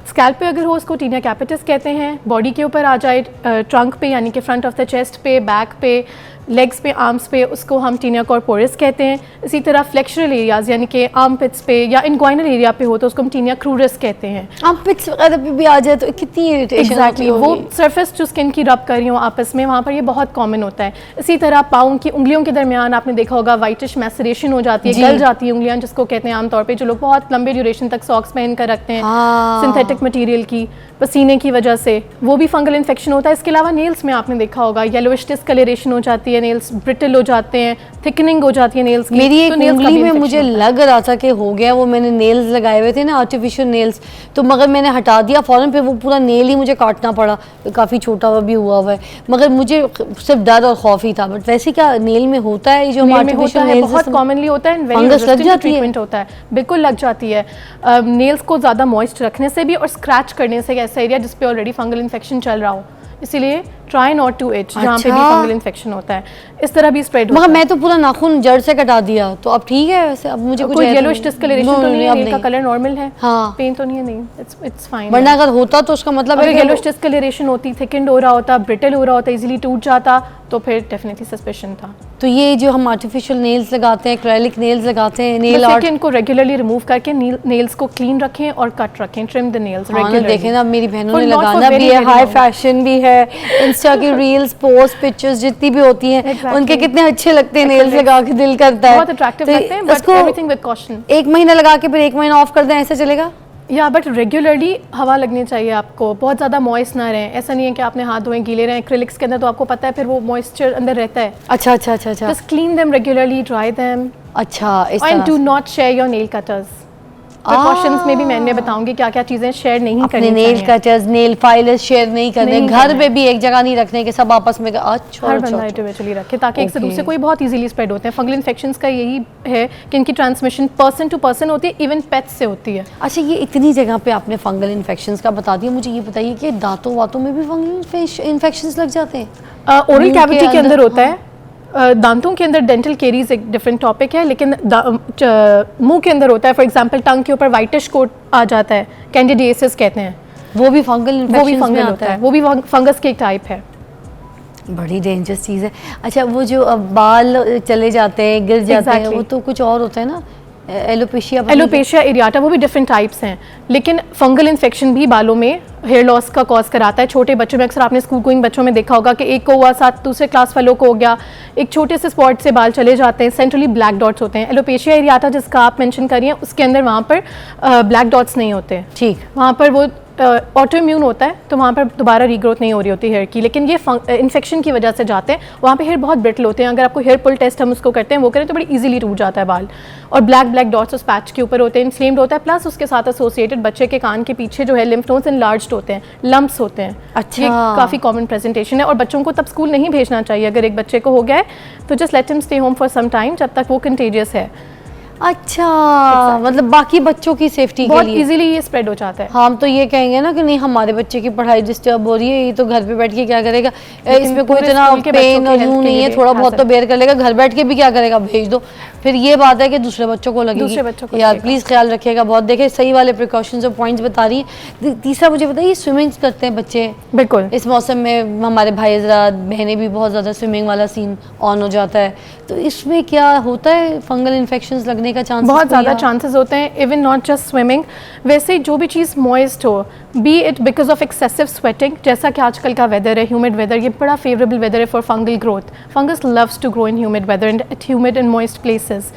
Scalp पे अगर हो उसको टीनिया कैपिटिस कहते हैं। बॉडी के ऊपर आ जाए, ट्रंक पे यानी कि फ्रंट ऑफ द चेस्ट पे, बैक पे, लेग्स पे, आर्म्स पे, उसको हम टीनिया कॉर्पोरिस कहते हैं। इसी तरह फ्लेक्शरल एरियाज यानी कि आर्मपिट्स पे या इनग्वाइनल एरिया पे हो तो उसको हम टीनिया क्रूरिस कहते हैं। आर्मपिट्स वगैरह पे भी आ जाए तो कितनी इरिटेशन होती है, वो सरफेस जो स्किन की रब कर रही हो आपस में, वहाँ पर ये बहुत कॉमन होता है। इसी तरह पाँव की उंगलियों के दरमियान आपने देखा होगा वाइटिश मैसरेशन हो जाती है, गल जाती है उंगलियाँ, जिसको कहते हैं आमतौर पर जो लोग बहुत लंबे ड्यूरेशन तक सॉक्स पहन कर रखते हैं, सिंथेटिक सिंथेटिक मटेरियल की, पसीने की वजह से, वो भी फंगल इन्फेक्शन होता है। इसके अलावा नेल्स में आपने देखा होगा येलोइश डिस्कलरेशन हो जाती है, नेल्स ब्रिटल हो जाते हैं, थिकनिंग हो जाती है नेल्स की। मेरी एक तो nails का उंगली भी में infection मुझे होता है। लग रहा था कि हो गया वो, मैंने नेल्स लगाए हुए थे ना आर्टिफिशियल नेल्स, तो मगर मैंने हटा दिया फ़ौरन, फिर वो पूरा नेल ही मुझे काटना पड़ा, काफ़ी छोटा हुआ भी हुआ है। मगर मुझे सिर्फ डर और खौफ ही था। बट वैसे क्या नेल में होता है ये जो हम नेल में होता आर्टिफिशियल है, नेल्स बहुत कॉमनली होता है, very फंगस लग resistant जाती है? ट्रीटमेंट होता है, बिल्कुल लग जाती है। नेल्स को ज़्यादा मॉइस्ट रखने से भी और स्क्रैच करने से ऐसा एरिया जिस पे ऑलरेडी फंगल इन्फेक्शन चल रहा हो, इसीलिए ट्राई नॉट टू इच जहाँ पे भी अच्छा। फंगल इन्फेक्शन होता है, इस तरह भी स्प्रेड होता मगर है। मैं तो पूरा नाखून जड़ से कटा दिया, तो अब ठीक है वैसे, अब मुझे कुछ कोई है येलोइश डिस्कलरेशन तो नहीं है, अब नेल का कलर नॉर्मल है, हाँ। पेन तो नहीं है, नहीं, इट्स फाइन। वरना अगर होता तो उसका मतलब अगर है कि येलोइश डिस्कलरेशन होती, थिकन्ड हो रहा होता, ब्रिटल हो रहा होता, इजीली टूट जाता, तो फिर डेफिनेटली सस्पेशन था। तो ये जो हम आर्टिफिशियल नेल्स लगाते हैं, एक्रेलिक नेल्स लगाते हैं, नेल बस आर्ट, कि इनको रेगुलरली रिमूव करके नेल्स को क्लीन रखें और कट रखें, ट्रिम द नेल्स हाँ ना, रेगुलरली। देखें ना, अब मेरी बहनों For ने not for लगाना भी very, है, very हाई long. फैशन भी है, इंस्टा की रील्स, पोस्ट, पिक्चर्स जितनी भी होती हैं, Exactly. उनके कितने अच्छे लगते हैं नेल्स Acrylics. लगा के, दिल करता है बहुत अट्रैक्टिव तो लगते हैं, बट इसको एवरीथिंग विद कॉशन। 1 महीना लगा के फिर 1 महीना ऑफ कर दें, ऐसे चलेगा? या बट रेगुलरली हवा लगनी चाहिए आपको, बहुत ज़्यादा मॉइस्ट ना रहें। ऐसा नहीं है कि आपने हाथ धोए गीले रहें, एक्रिलिक्स के अंदर तो आपको पता है फिर वो मॉइस्चर अंदर रहता है। अच्छा अच्छा अच्छा अच्छा just clean them regularly, dry them अच्छा, इस एंड तरह डू से। Not share your nail cutters. Precautions में भी मैं बताऊंगी क्या क्या चीज़ें शेयर नहीं अपने करनी नेल चाहिए। कटर्स, नेल फाइलर्स शेयर नहीं करने, नहीं घर करना में भी एक जगह नहीं रखने के, सब आपस में अच्छा हर अच्छा, बंदा अच्छा। इंडिविजुअली रखे ताकि एक से Okay. दूसरे कोई बहुत इजीली स्प्रेड होते हैं। फंगल इन्फेक्शंस का यही है कि इनकी ट्रांसमिशन पर्सन टू पर्सन होती है, इवन पेट्स से होती है। अच्छा, ये इतनी जगह पे आपने फंगल इन्फेक्शंस का बता दिया, मुझे ये बताइए कि दांतों वातों में भी फंगल इन्फेक्शंस लग जाते हैं? ओरल मुंह के कैविटी के अंदर अंदर, होता है, दांतों के अंदर डेंटल केरीज एक डिफरेंट टॉपिक है, लेकिन मुंह के अंदर होता है। फॉर एग्जांपल टंग के ऊपर वाइटिश कोट आ जाता है, कैंडिडियासिस कहते हैं, वो भी फंगल वो भी इन्फेक्शन में फंगल आता होता है, है? वो भी फंगस के एक टाइप है। बड़ी डेंजरस चीज़ है। अच्छा, वो जो बाल चले जाते हैं, गिर जाते हैं, Exactly. वो तो कुछ और होता है ना, एलोपेशिया? एलोपेशिया एरियाटा, वो भी डिफरेंट टाइप्स हैं, लेकिन फंगल इन्फेक्शन भी बालों में हेयर लॉस का कॉज कराता है। छोटे बच्चों में अक्सर आपने स्कूल गोइंग बच्चों में देखा होगा कि एक को हुआ, साथ दूसरे क्लास वालों को हो गया, एक छोटे से स्पॉट से बाल चले जाते हैं, सेंट्रली ब्लैक डॉट्स होते हैं। एलोपेशिया एरियाटा जिसका आप मेंशन कर रही हैं, उसके अंदर वहाँ पर ब्लैक डॉट्स नहीं होते, ठीक। वहाँ पर वो ऑटो इम्यून होता है, तो वहाँ पर दोबारा रीग्रोथ नहीं हो रही होती हेयर की। लेकिन ये इन्फेक्शन की वजह से जाते हैं, वहाँ पे हेयर बहुत ब्रिटल होते हैं। अगर आपको हेयर पुल टेस्ट हम उसको करते हैं, वो करें तो बड़ी इजीली टूट जाता है बाल। और ब्लैक डॉट्स उस पैच के ऊपर होते हैं, इन्फ्लेम्ड होता है, प्लस उसके साथ एसोसिएटेड बच्चे के कान के पीछे जो है लिम्फ नोड्स एनलार्ज्ड होते हैं, लम्प्स होते हैं। अच्छा। ये काफ़ी कॉमन प्रेजेंटेशन है, और बच्चों को तब स्कूल नहीं भेजना चाहिए। अगर एक बच्चे को हो गया है तो just let him stay home for some time, जब तक वो कंटेजियस है। अच्छा, मतलब बाकी बच्चों की सेफ्टी के बहुत लिए इजीली ये स्प्रेड हो जाता है। हम तो ये कहेंगे ना कि नहीं, हमारे बच्चे की पढ़ाई डिस्टर्ब हो रही है, ये तो घर पे बैठ के क्या करेगा, इसमें कोई पूरे इतना स्कूल के बच्चों पेन की और हेल्थ यूं के नहीं लिए है, थोड़ा बहुत तो hazard। बेयर कर लेगा, घर बैठ के भी क्या करेगा, भेज दो। फिर ये बात है कि दूसरे बच्चों को लगेगी। दूसरे बच्चों को यार लगेगा। प्लीज़ ख्याल रखिएगा बहुत, देखिए सही वाले प्रिकॉशंस और पॉइंट्स बता रही हैं। तीसरा मुझे बताइए, स्विमिंग करते हैं बच्चे बिल्कुल, इस मौसम में, हमारे भाई हजरात बहनें भी बहुत ज़्यादा स्विमिंग वाला सीन ऑन हो जाता है, तो इसमें क्या होता है, फंगल इन्फेक्शंस लगने का चांस? बहुत ज़्यादा चांसेस होते हैं, इवन नॉट जस्ट स्विमिंग। वैसे जो भी चीज़ मॉइस्ट हो, B it because of excessive sweating, जैसा कि आजकल का वेदर है, ह्यूमिड वेदर, ये बड़ा फेवरेबल वेदर है for fungal growth. Fungus loves to grow in humid weather and at humid and moist places.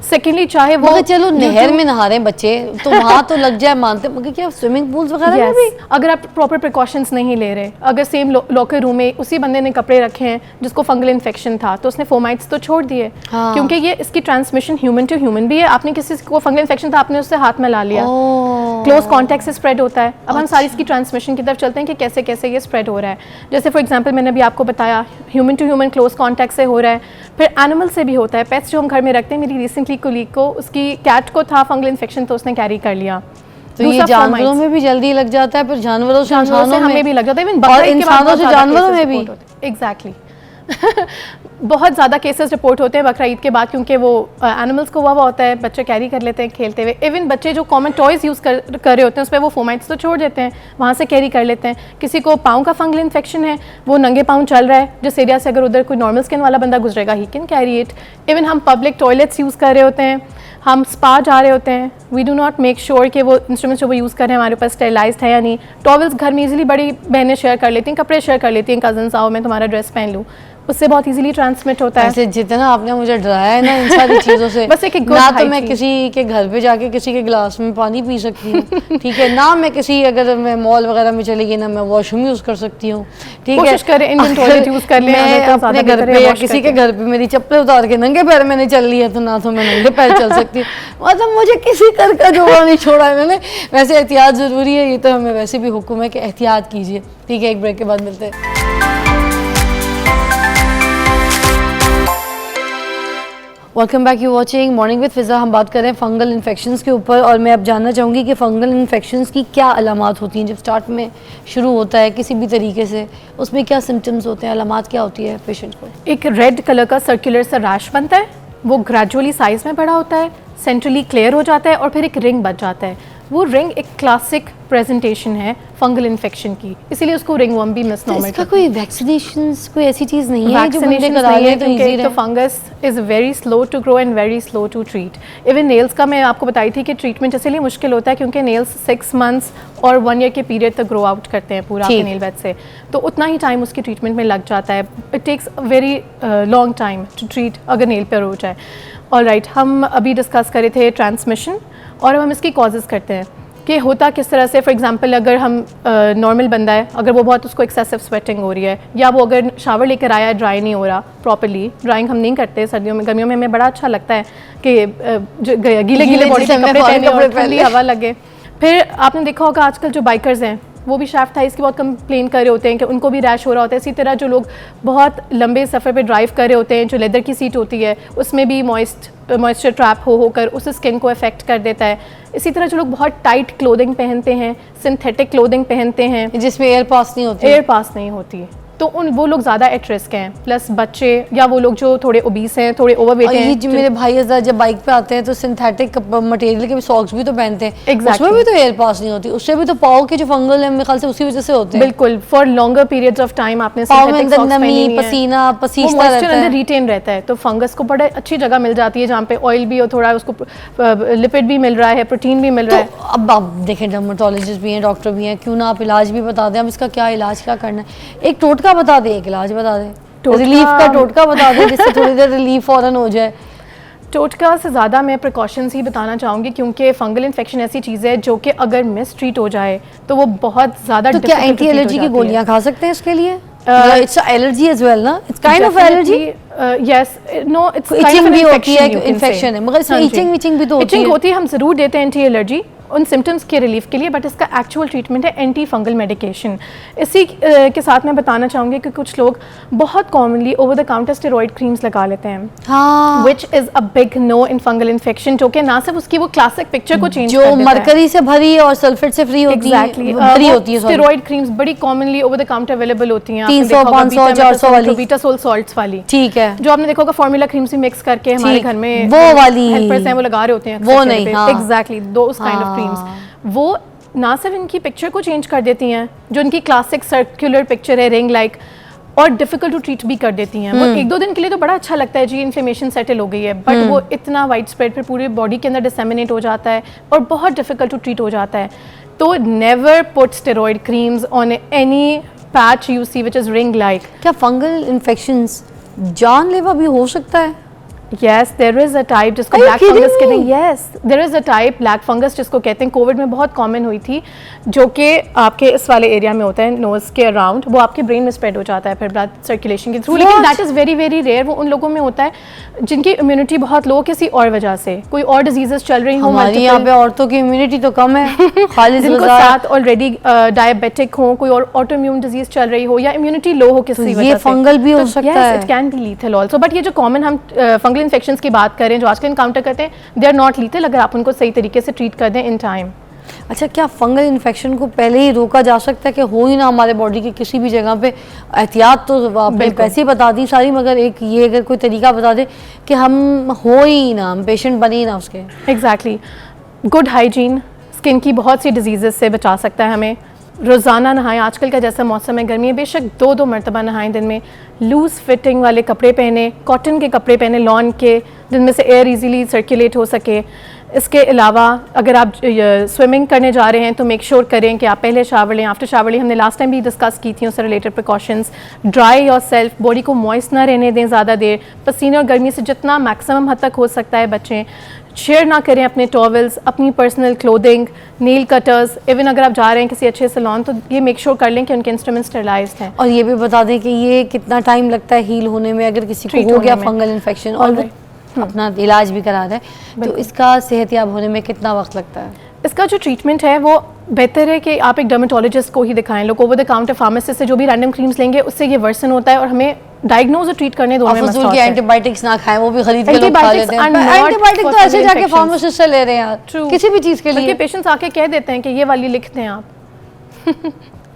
Secondly, चाहे वो मगर चलो नहर में नहा रहे हैं बच्चे तो वहाँ तो लग जाए मानते, मगर क्या स्विमिंग पूल्स वगैरह में भी? अगर आप प्रॉपर प्रिकॉशंस नहीं ले रहे, अगर सेम लॉकर रूम में उसी बंदे ने कपड़े रखे हैं जिसको फंगल इन्फेक्शन था, तो उसने फोमाइट्स तो छोड़ दिए। हाँ। क्योंकि ये इसकी ट्रांसमिशन ह्यूमन टू ह्यूमन भी है। आपने किसी को फंगल इन्फेक्शन था, आपने उससे हाथ में ला लिया, क्लोज कॉन्टैक्ट से स्प्रेड होता है। अब हम सारी इसकी ट्रांसमिशन की तरफ चलते हैं कि कैसे कैसे ये स्प्रेड हो रहा है। जैसे फॉर एग्जांपल मैंने अभी आपको बताया, human to human close contact से हो रहा है, फिर एनिमल से भी होता है। पेट्स जो हम घर में रखते हैं, मेरी रिसेंटली कोलीग को, उसकी कैट को था फंगल इन्फेक्शन, तो उसने कैरी कर लिया। तो ये जानवरों में भी जल्दी लग जाता है, फिर जानवरों से हमें भी लग जाता है, इवन और इंसानों से जानवरों में भी। एग्जैक्टली बहुत ज़्यादा केसेस रिपोर्ट होते हैं बकरा ईद के बाद, क्योंकि वो एनिमल्स को हुआ होता है, बच्चे कैरी कर लेते हैं खेलते हुए। इवन बच्चे जो कॉमन टॉयज़ यूज़ कर रहे होते हैं, उस पर वो फोमाइट्स तो छोड़ देते हैं, वहाँ से कैरी कर लेते हैं। किसी को पाँव का फंगल इन्फेक्शन है, वो नंगे पाँव चल रहा है जिस एरिया से, अगर उधर कोई नॉर्मल स्किन वाला बंदा गुजरेगा, he can carry it. Even हम पब्लिक टॉयलेट्स यूज़ कर रहे होते हैं, हम स्पा जा रहे होते हैं, we do not make sure कि वो इंस्ट्रूमेंट्स जो वो यूज़ कर रहे हैं हमारे पास स्टेरिलाइज्ड है या नहीं। टॉवल्स घर में इजीली बड़ी बहनें शेयर कर लेती हैं, कपड़े शेयर कर लेती हैं, कजन्स आओ मैं तुम्हारा ड्रेस पहन लूँ, उससे बहुत इजीली ट्रांसमिट होता है। ऐसे जितना आपने मुझे डराया है ना इन सारी चीज़ों से, बस एक good ना तो मैं hygiene। किसी के घर पे जाके किसी के गिलास में पानी पी सकती हूँ, ठीक है, ना मैं किसी, अगर मैं मॉल वगैरह में चली गई ना मैं वॉशरूम यूज़ कर सकती हूँ, ठीक है। कोशिश करें इंडियन टॉयलेट यूज़ कर लें, मैं अगर तो अपने ज़्यादा घर बेहतर पे है या wash किसी के करके। घर पे मेरी चप्पलें उतार के नंगे पैर मैंने चल ली है तो ना तो मैं नंगे पैर चल सकती हूँ। मतलब मुझे किसी कर का जोड़ा नहीं छोड़ा इन्होंने। वैसे एहतियात ज़रूरी है, ये तो हमें वैसे भी हुक्म है कि एहतियात कीजिए, ठीक है। एक ब्रेक के बाद मिलते हैं। Welcome back, you watching morning with Fiza. हम बात कर रहे हैं फंगल इन्फेक्शंस के ऊपर, और मैं अब जानना चाहूँगी कि फंगल इन्फेक्शंस की क्या अलामात होती हैं। जब स्टार्ट में शुरू होता है किसी भी तरीके से, उसमें क्या सिम्टम्स होते हैं, अलामात क्या होती है पेशेंट को? एक रेड कलर का सर्कुलर सा रैश बनता है, वो ग्रेजुअली साइज में बड़ा होता है, सेंट्रली क्लियर हो जाता है और फिर एक रिंग बच जाता है। वो रिंग एक क्लासिक प्रेजेंटेशन है फंगल इन्फेक्शन की, इसीलिए उसको रिंगवर्म भी मिसनॉमर। इसका कोई वैक्सीनेशंस कोई ऐसी चीज़ नहीं है जो बंदे वैक्सीनेशन करा नहीं ले है, तो क्योंकि इजी एक तो रहे? Fungus is very slow to grow and very slow to treat. Even nails का मैं आपको बताई थी कि ट्रीटमेंट इसलिए मुश्किल होता है क्योंकि नेल्स 6 मंथ्स और 1 ईयर के पीरियड तक ग्रो आउट करते हैं पूरा आपके नेल बेड से, तो उतना ही टाइम उसकी ट्रीटमेंट में लग जाता है। It takes very long time to treat अगर नेल पर हो जाए। ऑलराइट, हम अभी डिस्कस कर रहे थे ट्रांसमिशन, और हम इसकी कॉजेज़ करते हैं कि होता किस तरह से। फॉर एग्जांपल अगर हम नॉर्मल बंदा है, अगर वो बहुत उसको एक्सेसिव स्वेटिंग हो रही है, या वो अगर शावर लेकर आया ड्राई नहीं हो रहा प्रॉपर्ली, ड्राइंग हम नहीं करते सर्दियों में, गर्मियों में हमें बड़ा अच्छा लगता है कि गीले गीले बॉडी पे कपड़े पहने और ठंडी हवा लगे। फिर आपने देखा होगा आजकल जो बाइकर्स हैं वो भी शाफ्ट थाइस की बहुत कंप्लेन कर रहे होते हैं कि उनको भी रैश हो रहा होता है। इसी तरह जो लोग बहुत लंबे सफ़र पे ड्राइव कर रहे होते हैं, जो लेदर की सीट होती है उसमें भी मॉइस्चर ट्रैप होकर उस स्किन को अफेक्ट कर देता है। इसी तरह जो लोग बहुत टाइट क्लोथिंग पहनते हैं, सिंथेटिक क्लोथिंग पहनते हैं जिसमें एयर पास नहीं होती, एयर पास नहीं होती, तो वो लोग ज़्यादा एट रिस्क हैं। प्लस बच्चे या वो लोग जो थोड़े ओबीस हैं, थोड़े ओवरवेट हैं। जो मेरे भाई अज़ा जब बाइक पे आते हैं तो सिंथेटिक मटेरियल के सॉक्स भी तो पहनते हैं, Exactly. उसमें भी तो एयर पास नहीं होती, उससे भी तो पाँव के जो फंगल है मेरे ख्याल से उसी वजह से होते हैं। बिल्कुल, for longer periods of time आपने पाँव में अंदर नमी, पसीना पसीजता रहता अंदर है, रिटेन रहता है, तो फंगस को बड़ा अच्छी जगह मिल जाती है जहाँ पे ऑयल भी और थोड़ा उसको लिपिड भी मिल रहा है, प्रोटीन भी मिल रहा है। तो अब आप देखें डर्मेटोलॉजिस्ट भी हैं, डॉक्टर भी हैं, क्यों ना आप इलाज भी बता दें। अब इसका क्या इलाज क्या करना है, एक टोटका बता दें, एक इलाज बता दें, रिलीफ का टोटका बता दें जिससे थोड़ी देर रिलीफ फौरन हो जाए। टोटका से ज़्यादा मैं प्रिकॉशंस ही बताना चाहूँगी, क्योंकि फंगल इन्फेक्शन ऐसी चीज़ है जो कि अगर मिस ट्रीट हो जाए तो वो बहुत ज़्यादा। तो क्या एंटी एलर्जी की गोलियाँ खा सकते हैं इसके लिए? इट्स एलर्जी एज वेल ना, it's kind of allergy. Yes, no, it's itching भी होती है, इन्फेक्शन है, मगर इसमें इचिंग विचिंग भी तो होती है। इचिंग होती है, हम ज़रूर देते हैं एंटी एलर्जी उन सिम्टम्स के रिलीफ के लिए, बट इसका एक्चुअल ट्रीटमेंट है एंटी फंगल मेडिकेशन। इसी के साथ मैं बताना चाहूँगी कि कुछ लोग बहुत commonly over the counter steroid creams लगा लेते हैं, हाँ, which is a big no in fungal infection, जो कि ना सिर्फ उसकी वो क्लासिक पिक्चर को चेंज जो मरकरी से भरी और सल्फेट से फ्री होती है, भरी होती है। स्टेरॉइड क्रीम्स बड़ी commonly over the counter available होती हैं, 300, 500, 400 वाली, बीटासोल सॉल्ट्स वाली, ठीक है, जो आपने देखा होगा फार्मूला क्रीम्स भी मिक्स करके हमारे घर में वो वाली हेल्पर्स हैं वो लगा रहे होते हैं, वो नहीं, exactly those kind of creams. वो ना सिर्फ इनकी पिक्चर को चेंज कर देती हैं, जो इनकी क्लासिक सर्कुलर पिक्चर है रिंग लाइक, और डिफिकल्ट टू ट्रीट भी कर देती हैं। वो 1-2 दिन के लिए तो बड़ा अच्छा लगता है जी, इन्फ्लेमेशन सेटल हो गई है, बट वो इतना वाइड स्प्रेड फिर पूरी बॉडी के अंदर डिसेमिनेट हो जाता है और बहुत डिफिकल्ट टू ट्रीट हो जाता है। तो never put steroid creams on any patch you see which is ring like. क्या फंगल इन्फेक्शंस जानलेवा भी हो सकता है? Yes, there is a type जिसको ब्लैक फंगस कहते हैं। Yes, there is a type black fungus जिसको कहते हैं, कोविड में बहुत कॉमन हुई थी, जो कि आपके इस वाले एरिया में होता है, नोज के अराउंड, वो आपके ब्रेन में स्प्रेड हो जाता है फिर ब्लड सर्कुलेशन के थ्रू, लेकिन that is very very rare. वो उन लोगों में होता है जिनकी इम्यूनिटी बहुत लो किसी और वजह से, कोई और डिजीजेस चल रही हो, हमारी यहाँ पे औरतों की इम्यूनिटी तो कम है, खाली जिनको साथ ऑलरेडी डायबिटिक हो, कोई और ऑटो इम्यून डिजीज चल रही हो, या इम्यूनिटी लो हो किसी वजह से, ये फंगल भी हो सकता है। It can be lethal also, but ये जो कॉमन हम फंगल इन्फेक्शंस की बात करें जो आजकल इनकाउंटर करते हैं, दे आर नॉट लीथल अगर आप उनको सही तरीके से ट्रीट कर दें इन टाइम। अच्छा, क्या फंगल इन्फेक्शन को पहले ही रोका जा सकता है कि हो ही ना हमारे बॉडी के किसी भी जगह पे? एहतियात तो आपने पैसे बता दी सारी, मगर एक ये अगर कोई तरीका बता दे कि हम हो ही ना, हम पेशेंट बने ही ना उसके। एग्जैक्टली, गुड हाइजीन स्किन की बहुत सी डिजीज़ से बचा सकता है हमें। रोज़ाना नहाएं, आजकल का जैसा मौसम है गर्मी है, बेशक 2-2 मरतबा नहाएं दिन में। लूज़ फिटिंग वाले कपड़े पहने, कॉटन के कपड़े पहने लॉन के, जिनमें से एयर इजीली सर्कुलेट हो सके। इसके अलावा अगर आप स्विमिंग करने जा रहे हैं तो मेक श्योर करें कि आप पहले शावर लें, आफ्टर शावर लें। हमने लास्ट टाइम भी डिस्कस की थी उससे related precautions. Dry your self, body को मॉइस्ट ना रहने दें ज़्यादा देर। पसीने और गर्मी से जितना मैक्सिमम हद तक हो सकता है बचें। शेयर ना करें अपने टॉवल्स, अपनी पर्सनल क्लोथिंग, नील कटर्स। इवन अगर आप जा रहे हैं किसी अच्छे सैलून तो ये मेक श्योर कर लें कि उनके इंस्ट्रूमेंट स्टरलाइज्ड हैं। और ये भी बता दें कि ये कितना टाइम लगता है हील होने में अगर किसी को हो गया फंगल इन्फेक्शन और वो अपना इलाज भी करा रहा है तो इसका सेहतयाब होने में कितना वक्त लगता है? इसका जो ट्रीटमेंट है वो बेहतर है कि आप एक डर्मेटोलॉजिस्ट को ही दिखाएं। लोग ओवर द काउंटर फार्मासिस्ट से जो भी रैंडम क्रीम्स लेंगे उससे ये वर्सन होता है और हमें डायग्नोज और ट्रीट करने दोनों में मसला होता है। एंटीबायोटिक्स ना खाएं, वो भी खरीद के लोग खा लेते हैं। एंटीबायोटिक तो ऐसे जाके फार्मासिस्ट से ले रहे हैं यार, किसी भी चीज़ के लिए। पेशेंट्स आके कह देते हैं कि ये वाली लिख दें आप।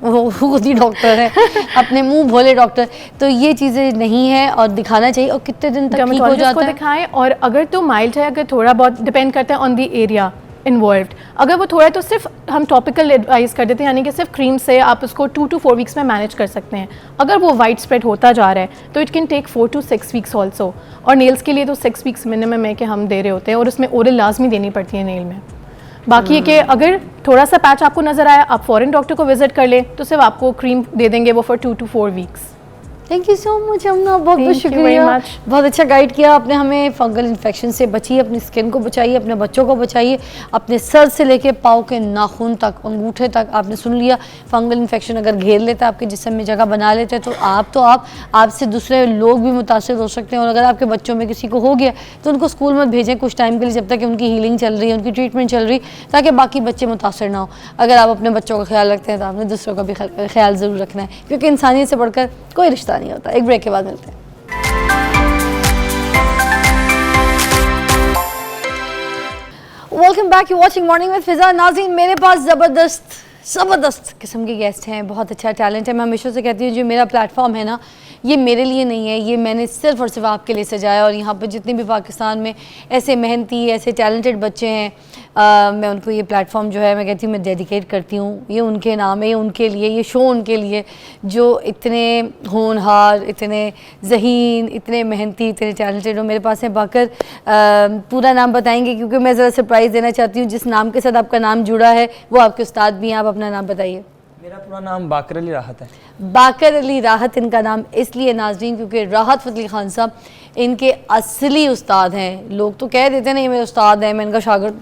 वो खुद ही डॉक्टर है, अपने मुंह भोले डॉक्टर। तो ये चीज़ें नहीं है और दिखाना चाहिए। और कितने दिन तक ठीक हो जाता है? दिखाएं। और अगर तो माइल्ड है, अगर थोड़ा बहुत डिपेंड करता है ऑन द एरिया इन्वॉल्व्ड। अगर वो थोड़ा है तो सिर्फ हम टॉपिकल एडवाइस कर देते हैं, यानी कि सिर्फ क्रीम से आप उसको 2 to 4 वीक्स में मैनेज कर सकते हैं। अगर वो वाइड स्प्रेड होता जा रहा है तो it can take 4 to 6 weeks also. और नेल्स के लिए तो 6 वीक्स मिनिमम है कि हम दे रहे होते हैं और उसमें ओरल लाजमी देनी पड़ती है नेल में। बाकी है कि अगर थोड़ा सा पैच आपको नज़र आया आप फ़ौरन डॉक्टर को विजिट कर लें तो सिर्फ आपको क्रीम दे देंगे वो for 2 to 4 weeks. Thank you so much Amna, बहुत बहुत शुक्रिया, बहुत अच्छा गाइड किया आपने हमें। फंगल इन्फेक्शन से बचिए, अपनी स्किन को बचाइए, अपने बच्चों को बचाइए, अपने सर से लेके पाँव के नाखून तक, अंगूठे तक। आपने सुन लिया, फंगल इन्फेक्शन अगर घेर लेता है आपके जिस्म में, जगह बना लेते हैं तो आपसे दूसरे लोग भी मुतासर हो सकते हैं। और अगर आपके बच्चों में किसी को हो गया तो उनको स्कूल मत भेजें कुछ टाइम के लिए, जब तक कि उनकी हीलिंग चल रही है, उनकी ट्रीटमेंट चल रही, ताकि बाकी बच्चे मुतासर ना हो। अगर आप अपने बच्चों का ख्याल रखते हैं तो आपने दूसरों का भी ख्याल ज़रूर रखना है, क्योंकि इंसानियत से बढ़कर कोई रिश्ता नहीं होता। एक ब्रेक के बाद मिलते हैं। Welcome back, you watching morning with Fiza. नाज़रीन, मेरे पास ज़बरदस्त किस्म के गेस्ट हैं, बहुत अच्छा टैलेंट है। मैं हमेशा से कहती हूँ जो मेरा प्लेटफॉर्म है ना, ये मेरे लिए नहीं है, ये मैंने सिर्फ और सिर्फ आपके लिए सजाया। और यहाँ पर जितने भी पाकिस्तान में ऐसे मेहनती, ऐसे टैलेंटेड बच्चे हैं, मैं उनको ये प्लेटफॉर्म जो है मैं कहती हूँ मैं डेडिकेट करती हूँ। ये उनके नाम है, ये उनके लिए, ये शो उनके लिए जो इतने होनहार, इतने ज़हीन, इतने मेहनती, इतने टैलेंटेड हो। मेरे पास है बाकर, पूरा नाम बताएंगे क्योंकि मैं ज़रा सरप्राइज़ देना चाहती हूँ। जिस नाम के साथ आपका नाम जुड़ा है वो आपके उस्ताद भी हैं। आप अपना नाम बताइए। मेरा पूरा नाम बाकर अली राहत है। बाकर अली राहत इनका नाम इसलिए नाज़रीन क्योंकि राहत फ़तेह खान साहब इनके असली उस्ताद हैं। लोग तो कह देते हैं ना ये मेरे उस्ताद हैं, मैं इनका शागिर्द,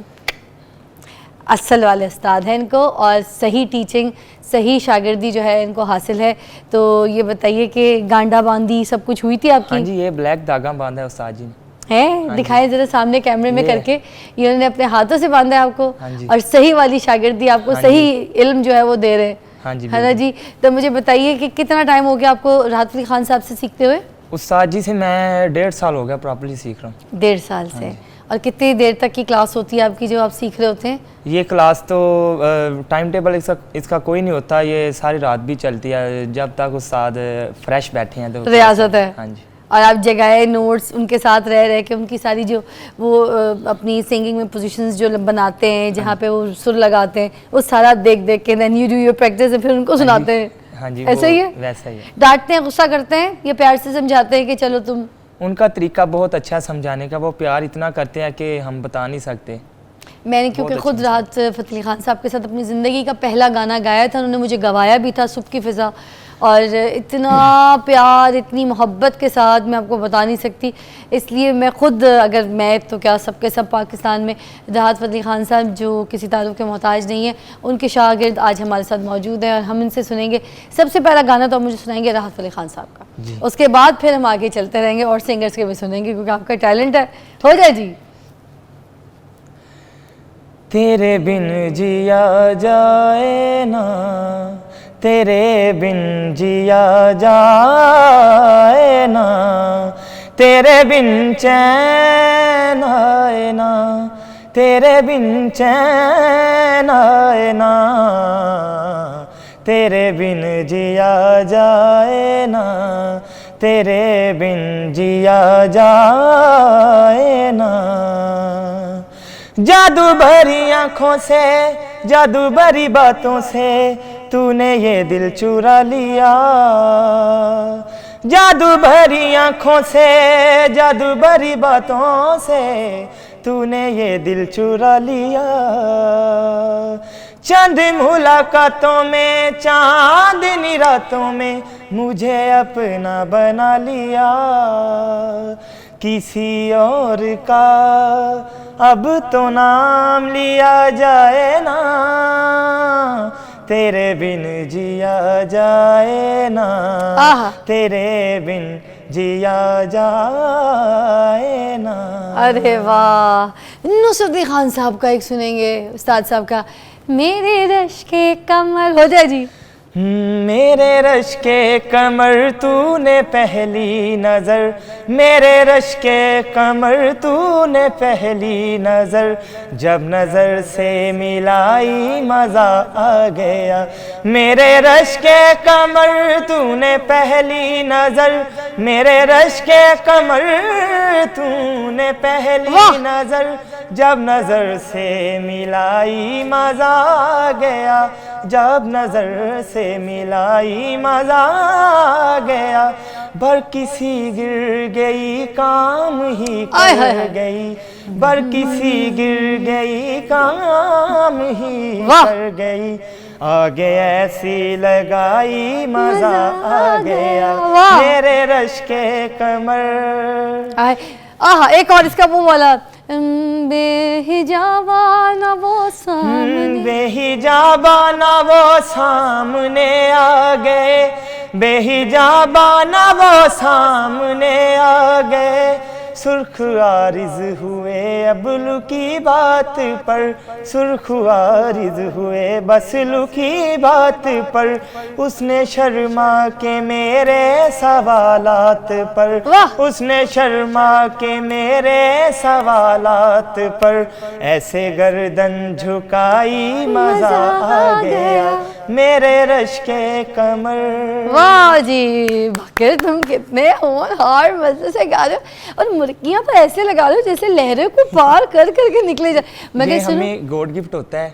असल वाले उस्ताद हैं इनको। और सही टीचिंग, सही शागिर्दी जो है इनको हासिल है। तो ये बताइए कि गांडा बांदी सब कुछ हुई थी आपकी? हाँ जी, ये ब्लैक धागा बांधा है उस्ताद जी ने। है दिखाएं जरा सामने कैमरे में करके। ये उन्होंने अपने हाथों से बांधा है आपको। हाँ जी। और सही वाली शागिर्दी आपको, सही इल्म जो है वो दे रहे हैं। हाँ जी, है ना जी। तो मुझे बताइए कि कितना टाइम हो गया आपको राहत फ़तेह खान साहब से सीखते हुए? उस्ताद जी से मैं 1.5 साल हो गया प्रॉपर्ली सीख रहा हूँ। 1.5 साल से। और कितनी देर तक की क्लास होती है आपकी जो आप सीख रहे होते हैं? ये क्लास तो टाइम टेबल इसका कोई नहीं होता, ये सारी रात भी चलती है जब तक उस्ताद फ्रेश बैठे हैं तो रियासत है। हाँ जी। और आप जगह नोट्स उनके साथ रह के उनकी सारी जो वो अपनी सिंगिंग में पोजीशंस जो बनाते हैं, जहाँ पे वो सुर लगाते हैं, वो सारा देख के then you do your practice, फिर उनको सुनाते हैं। हाँ जी, ऐसा ही है? वैसा ही है। डांटते हैं, गुस्सा करते हैं, ये प्यार से समझाते हैं कि चलो तुम? उनका तरीका बहुत अच्छा है समझाने का, वो प्यार इतना करते हैं कि हम बता नहीं सकते। मैंने क्योंकि खुद राहत फ़तेह खान साहब के साथ अपनी ज़िंदगी का पहला गाना गाया था, उन्होंने मुझे गवाया भी था, सुबह की फ़िज़ा। और इतना प्यार, इतनी मोहब्बत के साथ मैं आपको बता नहीं सकती। इसलिए मैं खुद, अगर मैं तो क्या सबके सब पाकिस्तान में राहत फ़तेह खान साहब जो किसी तारुफ के मोहताज नहीं है, उनके शागिर्द आज हमारे साथ मौजूद हैं और हम इनसे सुनेंगे। सबसे पहला गाना तो आप मुझे सुनाएंगे राहत फ़तेह खान साहब का, उसके बाद फिर हम आगे चलते रहेंगे और सिंगर्स के भी सुनेंगे क्योंकि आपका टैलेंट है। हो जाए जी। तेरे बिन जिया जाए ना, तेरे बिन जिया जाए ना, तेरे बिन चैन आए ना, तेरे बिन चैन आए ना, तेरे बिन जिया जाए ना, तेरे बिन जिया जाए ना। जादू भरी आँखों से, जादू भरी बातों से तूने ये दिल चुरा लिया। जादू भरी आँखों से, जादू भरी बातों से तूने ये दिल चुरा लिया। चंद मुलाकातों में, चांदनी रातों में मुझे अपना बना लिया। किसी और का अब तो नाम लिया जाए ना, तेरे बिन जिया जाए ना, तेरे बिन जिया जाए ना। अरे वाह, नुसरत खान साहब का एक सुनेंगे, उस्ताद साहब का, मेरे रश के कमर। हो जाए जी। मेरे रश के कमर तूने पहली नज़र, मेरे रश के कमर तूने पहली नज़र, जब नज़र से मिलाई मज़ा आ गया। मेरे रश के कमर तूने पहली नज़र, मेरे रश के कमर तूने पहली नज़र, जब नज़र से मिलाई मज़ा आ गया। जब नज़र से मिलाई मज़ा आ गया। बर किसी गिर गई काम ही कर गई, बर किसी गिर गई काम ही कर गई, आगे ऐसी लगाई मज़ा आ गया। मेरे रश के कमर। आहा, एक और इसका वो वाला, बेहिजाबा ना वो सामने, बेहिजाबा ना वो सामने आ गए, बेहिजाबा ना वो सामने आ गए। सुर्ख आरिज हुए अबलू की बात पर, सुर्ख आरिज हुए बसलू की बात पर, उसने शर्मा के मेरे सवालात पर, उसने शर्मा के मेरे सवालात पर, ऐसे गर्दन झुकाई मज़ा आ गया। मेरे रश के कमर। वाह जी, बाकी तुम कितने होनहार मजे से गा रहे हो, और मुर्गियां तो ऐसे लगा रहे हो जैसे लहरों को पार कर करके निकले जाए। ये हमें गॉड गिफ्ट होता है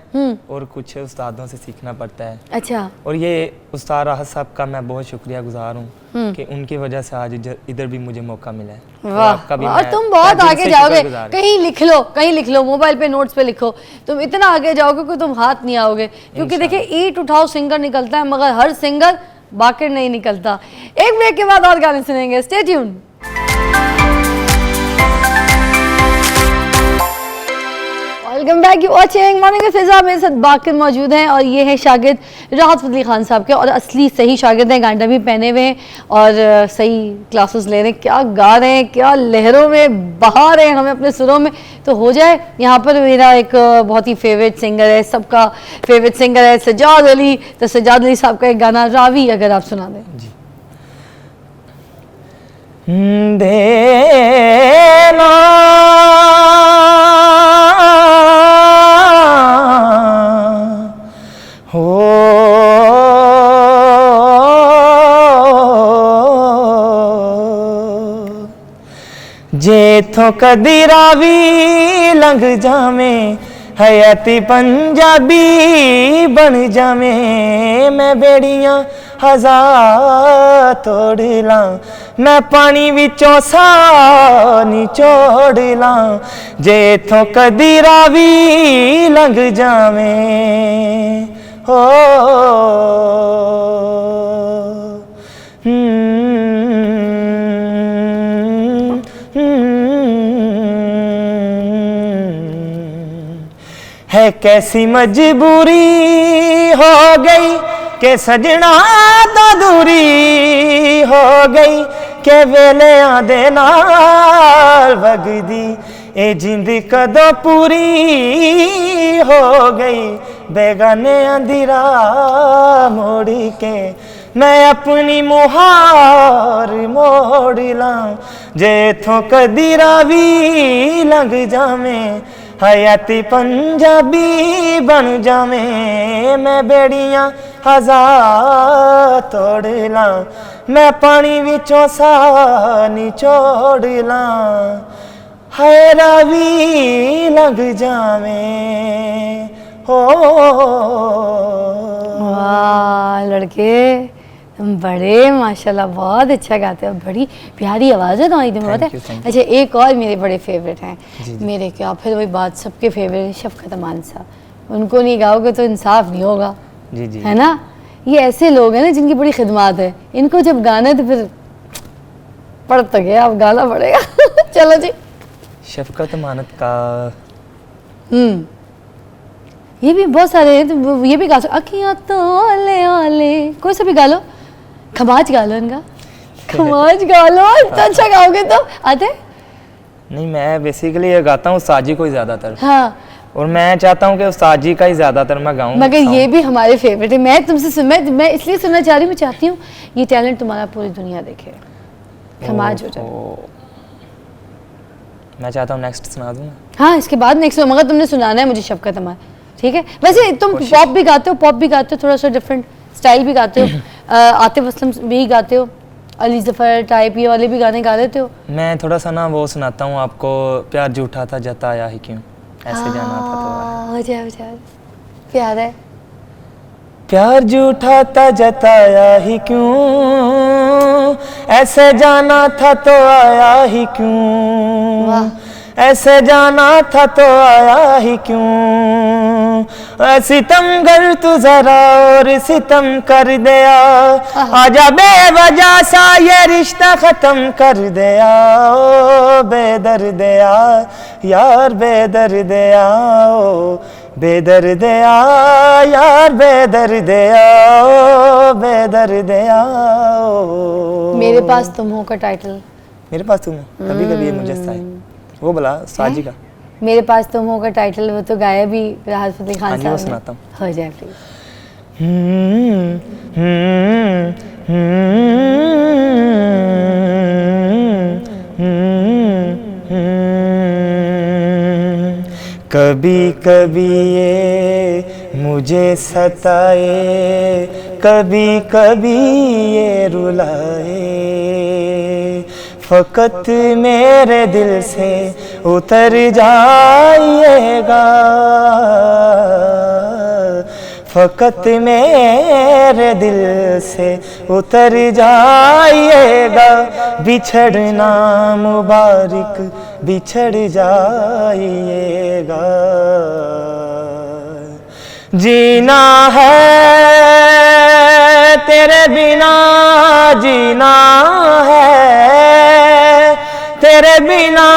और कुछ उस्तादों से सीखना पड़ता है। अच्छा। और ये उस्ताद राहत साहब का मैं बहुत शुक्रिया गुजार हूँ कि उनकी वजह से आज इधर भी मुझे मौका मिला है। वाह, और तुम बहुत आगे जाओगे। कहीं लिख लो, कहीं लिख लो, मोबाइल पे नोट्स पे लिखो, तुम इतना आगे जाओगे कि तुम हाथ नहीं आओगे। क्योंकि देखिए, ईंट उठाओ सिंगर निकलता है, मगर हर सिंगर बाकिर नहीं निकलता। एक ब्रेक के बाद और गाने सुनेंगे, stay tuned. Welcome back, you watching morning with Fiza. मेरे साथ बाकिर मौजूद हैं और ये है शागिर्द राहत फजली खान साहब के, और असली सही शागिर्द हैं, गांडा भी पहने हुए हैं और सही क्लासेस ले रहे हैं। क्या गा रहे हैं, क्या लहरों में बहा रहे हैं हमें अपने सुरों में। तो हो जाए, यहाँ पर मेरा एक बहुत ही फेवरेट सिंगर है, सबका फेवरेट सिंगर है सज्जाद अली। तो सज्जाद अली साहब का एक गाना रावी अगर आप सुना दें। जी। जेथों कदी रावी लंघ जावे, हयाती पंजाबी बन जावे। मैं बेड़ियां हजार तोड़ लां, मैं पानी विचों सा निचोड़ लां। जेथों कदी रावी लंघ जावे हो। है कैसी मजबूरी हो गई के सजना तो दूरी हो गई, के वेले आदे नाल वगदी ए जिंद कदों पूरी हो गई। बेगाने अंधिरा मोड़ के मैं अपनी मुहार मोड़ लां। जेथों कदी रावी लंघ जावे, हयाती पंजाबी बन जावे। मैं बेड़ियां हजार तोड़ लां, मैं पानी विचों सा निचोड़ लां। है रावी लंघ जावे हो। वाह लड़के, बड़े माशाल्लाह बहुत अच्छा गाते हो, बड़ी प्यारी आवाज़ है तुम्हारी, तुम्हें पता Thank you, है। thank you. अच्छा एक और मेरे बड़े फेवरेट हैं, जी, जी। मेरे क्या फिर वही बात, सबके फेवरेट शफ़क़त अमान साहब, उनको नहीं गाओगे तो इंसाफ नहीं होगा, जी जी है ना। ये ऐसे लोग हैं ना जिनकी बड़ी खिदमत है, इनको जब गाना है तो फिर पढ़ तो गया, अब गाना पड़ेगा चलो जी। शफकत अमानत का ये भी बहुत सारे हैं, तो ये भी गा सकते, अखियाँ तो ओले ओले, कोई सा भी गा लो, खमाज गा लो इनका, खमाज गा लो, इतना अच्छा गाओगे तो आते। नहीं, मैं बेसिकली ये गाता हूँ उस्ताद जी को ही ज़्यादातर, हाँ और मैं चाहता हूँ कि उस्ताद जी का ही ज़्यादातर मैं गाऊँ। मगर ये भी हमारे फेवरेट है। मैं तुमसे मैं इसलिए सुनना चाह रही हूँ, मैं चाहती हूँ ये टैलेंट तुम्हारा पूरी दुनिया देखे, खमाज हो जाए। मैं चाहता हूँ नेक्स्ट सुना दूँ। हाँ इसके बाद नेक्स्ट, मगर तुमने सुनाना है मुझे शफ़क़त अमान, ठीक है। वैसे तुम कोशिश। पॉप भी गाते हो, थोड़ा सा डिफरेंट स्टाइल भी गाते हो, आतिफ असलम भी गाते हो, अली ज़फ़र टाइप ये वाले भी गाने गा लेते हो। मैं थोड़ा सा ना वो सुनाता हूँ आपको, प्यार झूठा था जताया ही क्यों, ऐसे जाना था तो आया। हो जाए प्यार है। प्यार झूठा था जताया ही क्यों, ऐसे जाना था तो आया ही क्यों, वाह। ऐसे जाना था तो आया ही क्यों, सितमगर तू जरा और सितम कर दिया, आजा बेवजह सा ये रिश्ता खत्म कर दिया, ओ बेदर्दिया यार बेदर्दिया, ओ बेदर्दिया यार बेदर्दिया, ओ बेदर्दिया, ओ। मेरे पास तुम हो का टाइटल, मेरे पास तुम हो कभी कभी ये मुझसे है, वो बोला उस्ताद जी का। मेरे पास तुम हो का टाइटल वो तो गाया भी राहत फ़तेह हाँ खान जी, वो साहब ने। सुनाता हूँ। हो जाए प्लीज। कभी कभी ये मुझे सताए, कभी कभी ये रुलाए, फ़कत मेरे दिल से उतर जाइएगा, फ़कत मेरे दिल से उतर जाइएगा, बिछड़ना मुबारक बिछड़ जाइएगा, जीना है तेरे बिना, जीना है तेरे बिना,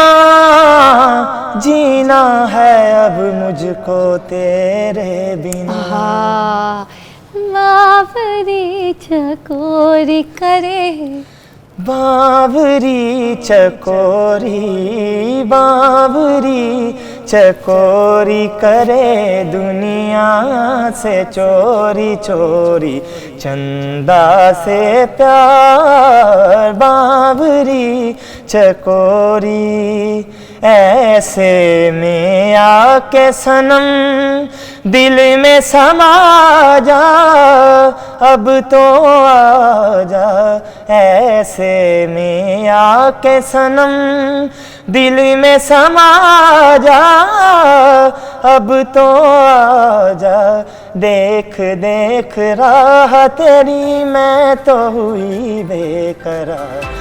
जीना है अब मुझको तेरे बिना। हाँ बाबरी चकोरी करे, बाबरी चकोरी, बाबरी चकोरी करे, दुनिया से चोरी चोरी चंदा से प्यार, बाबरी चकोरी, ऐसे में आके सनम दिल में समा जा, अब तो आ जा, ऐसे में आके सनम दिल में समा जा, अब तो आ जा, देख देख राह तेरी मैं तो हुई बेकरार।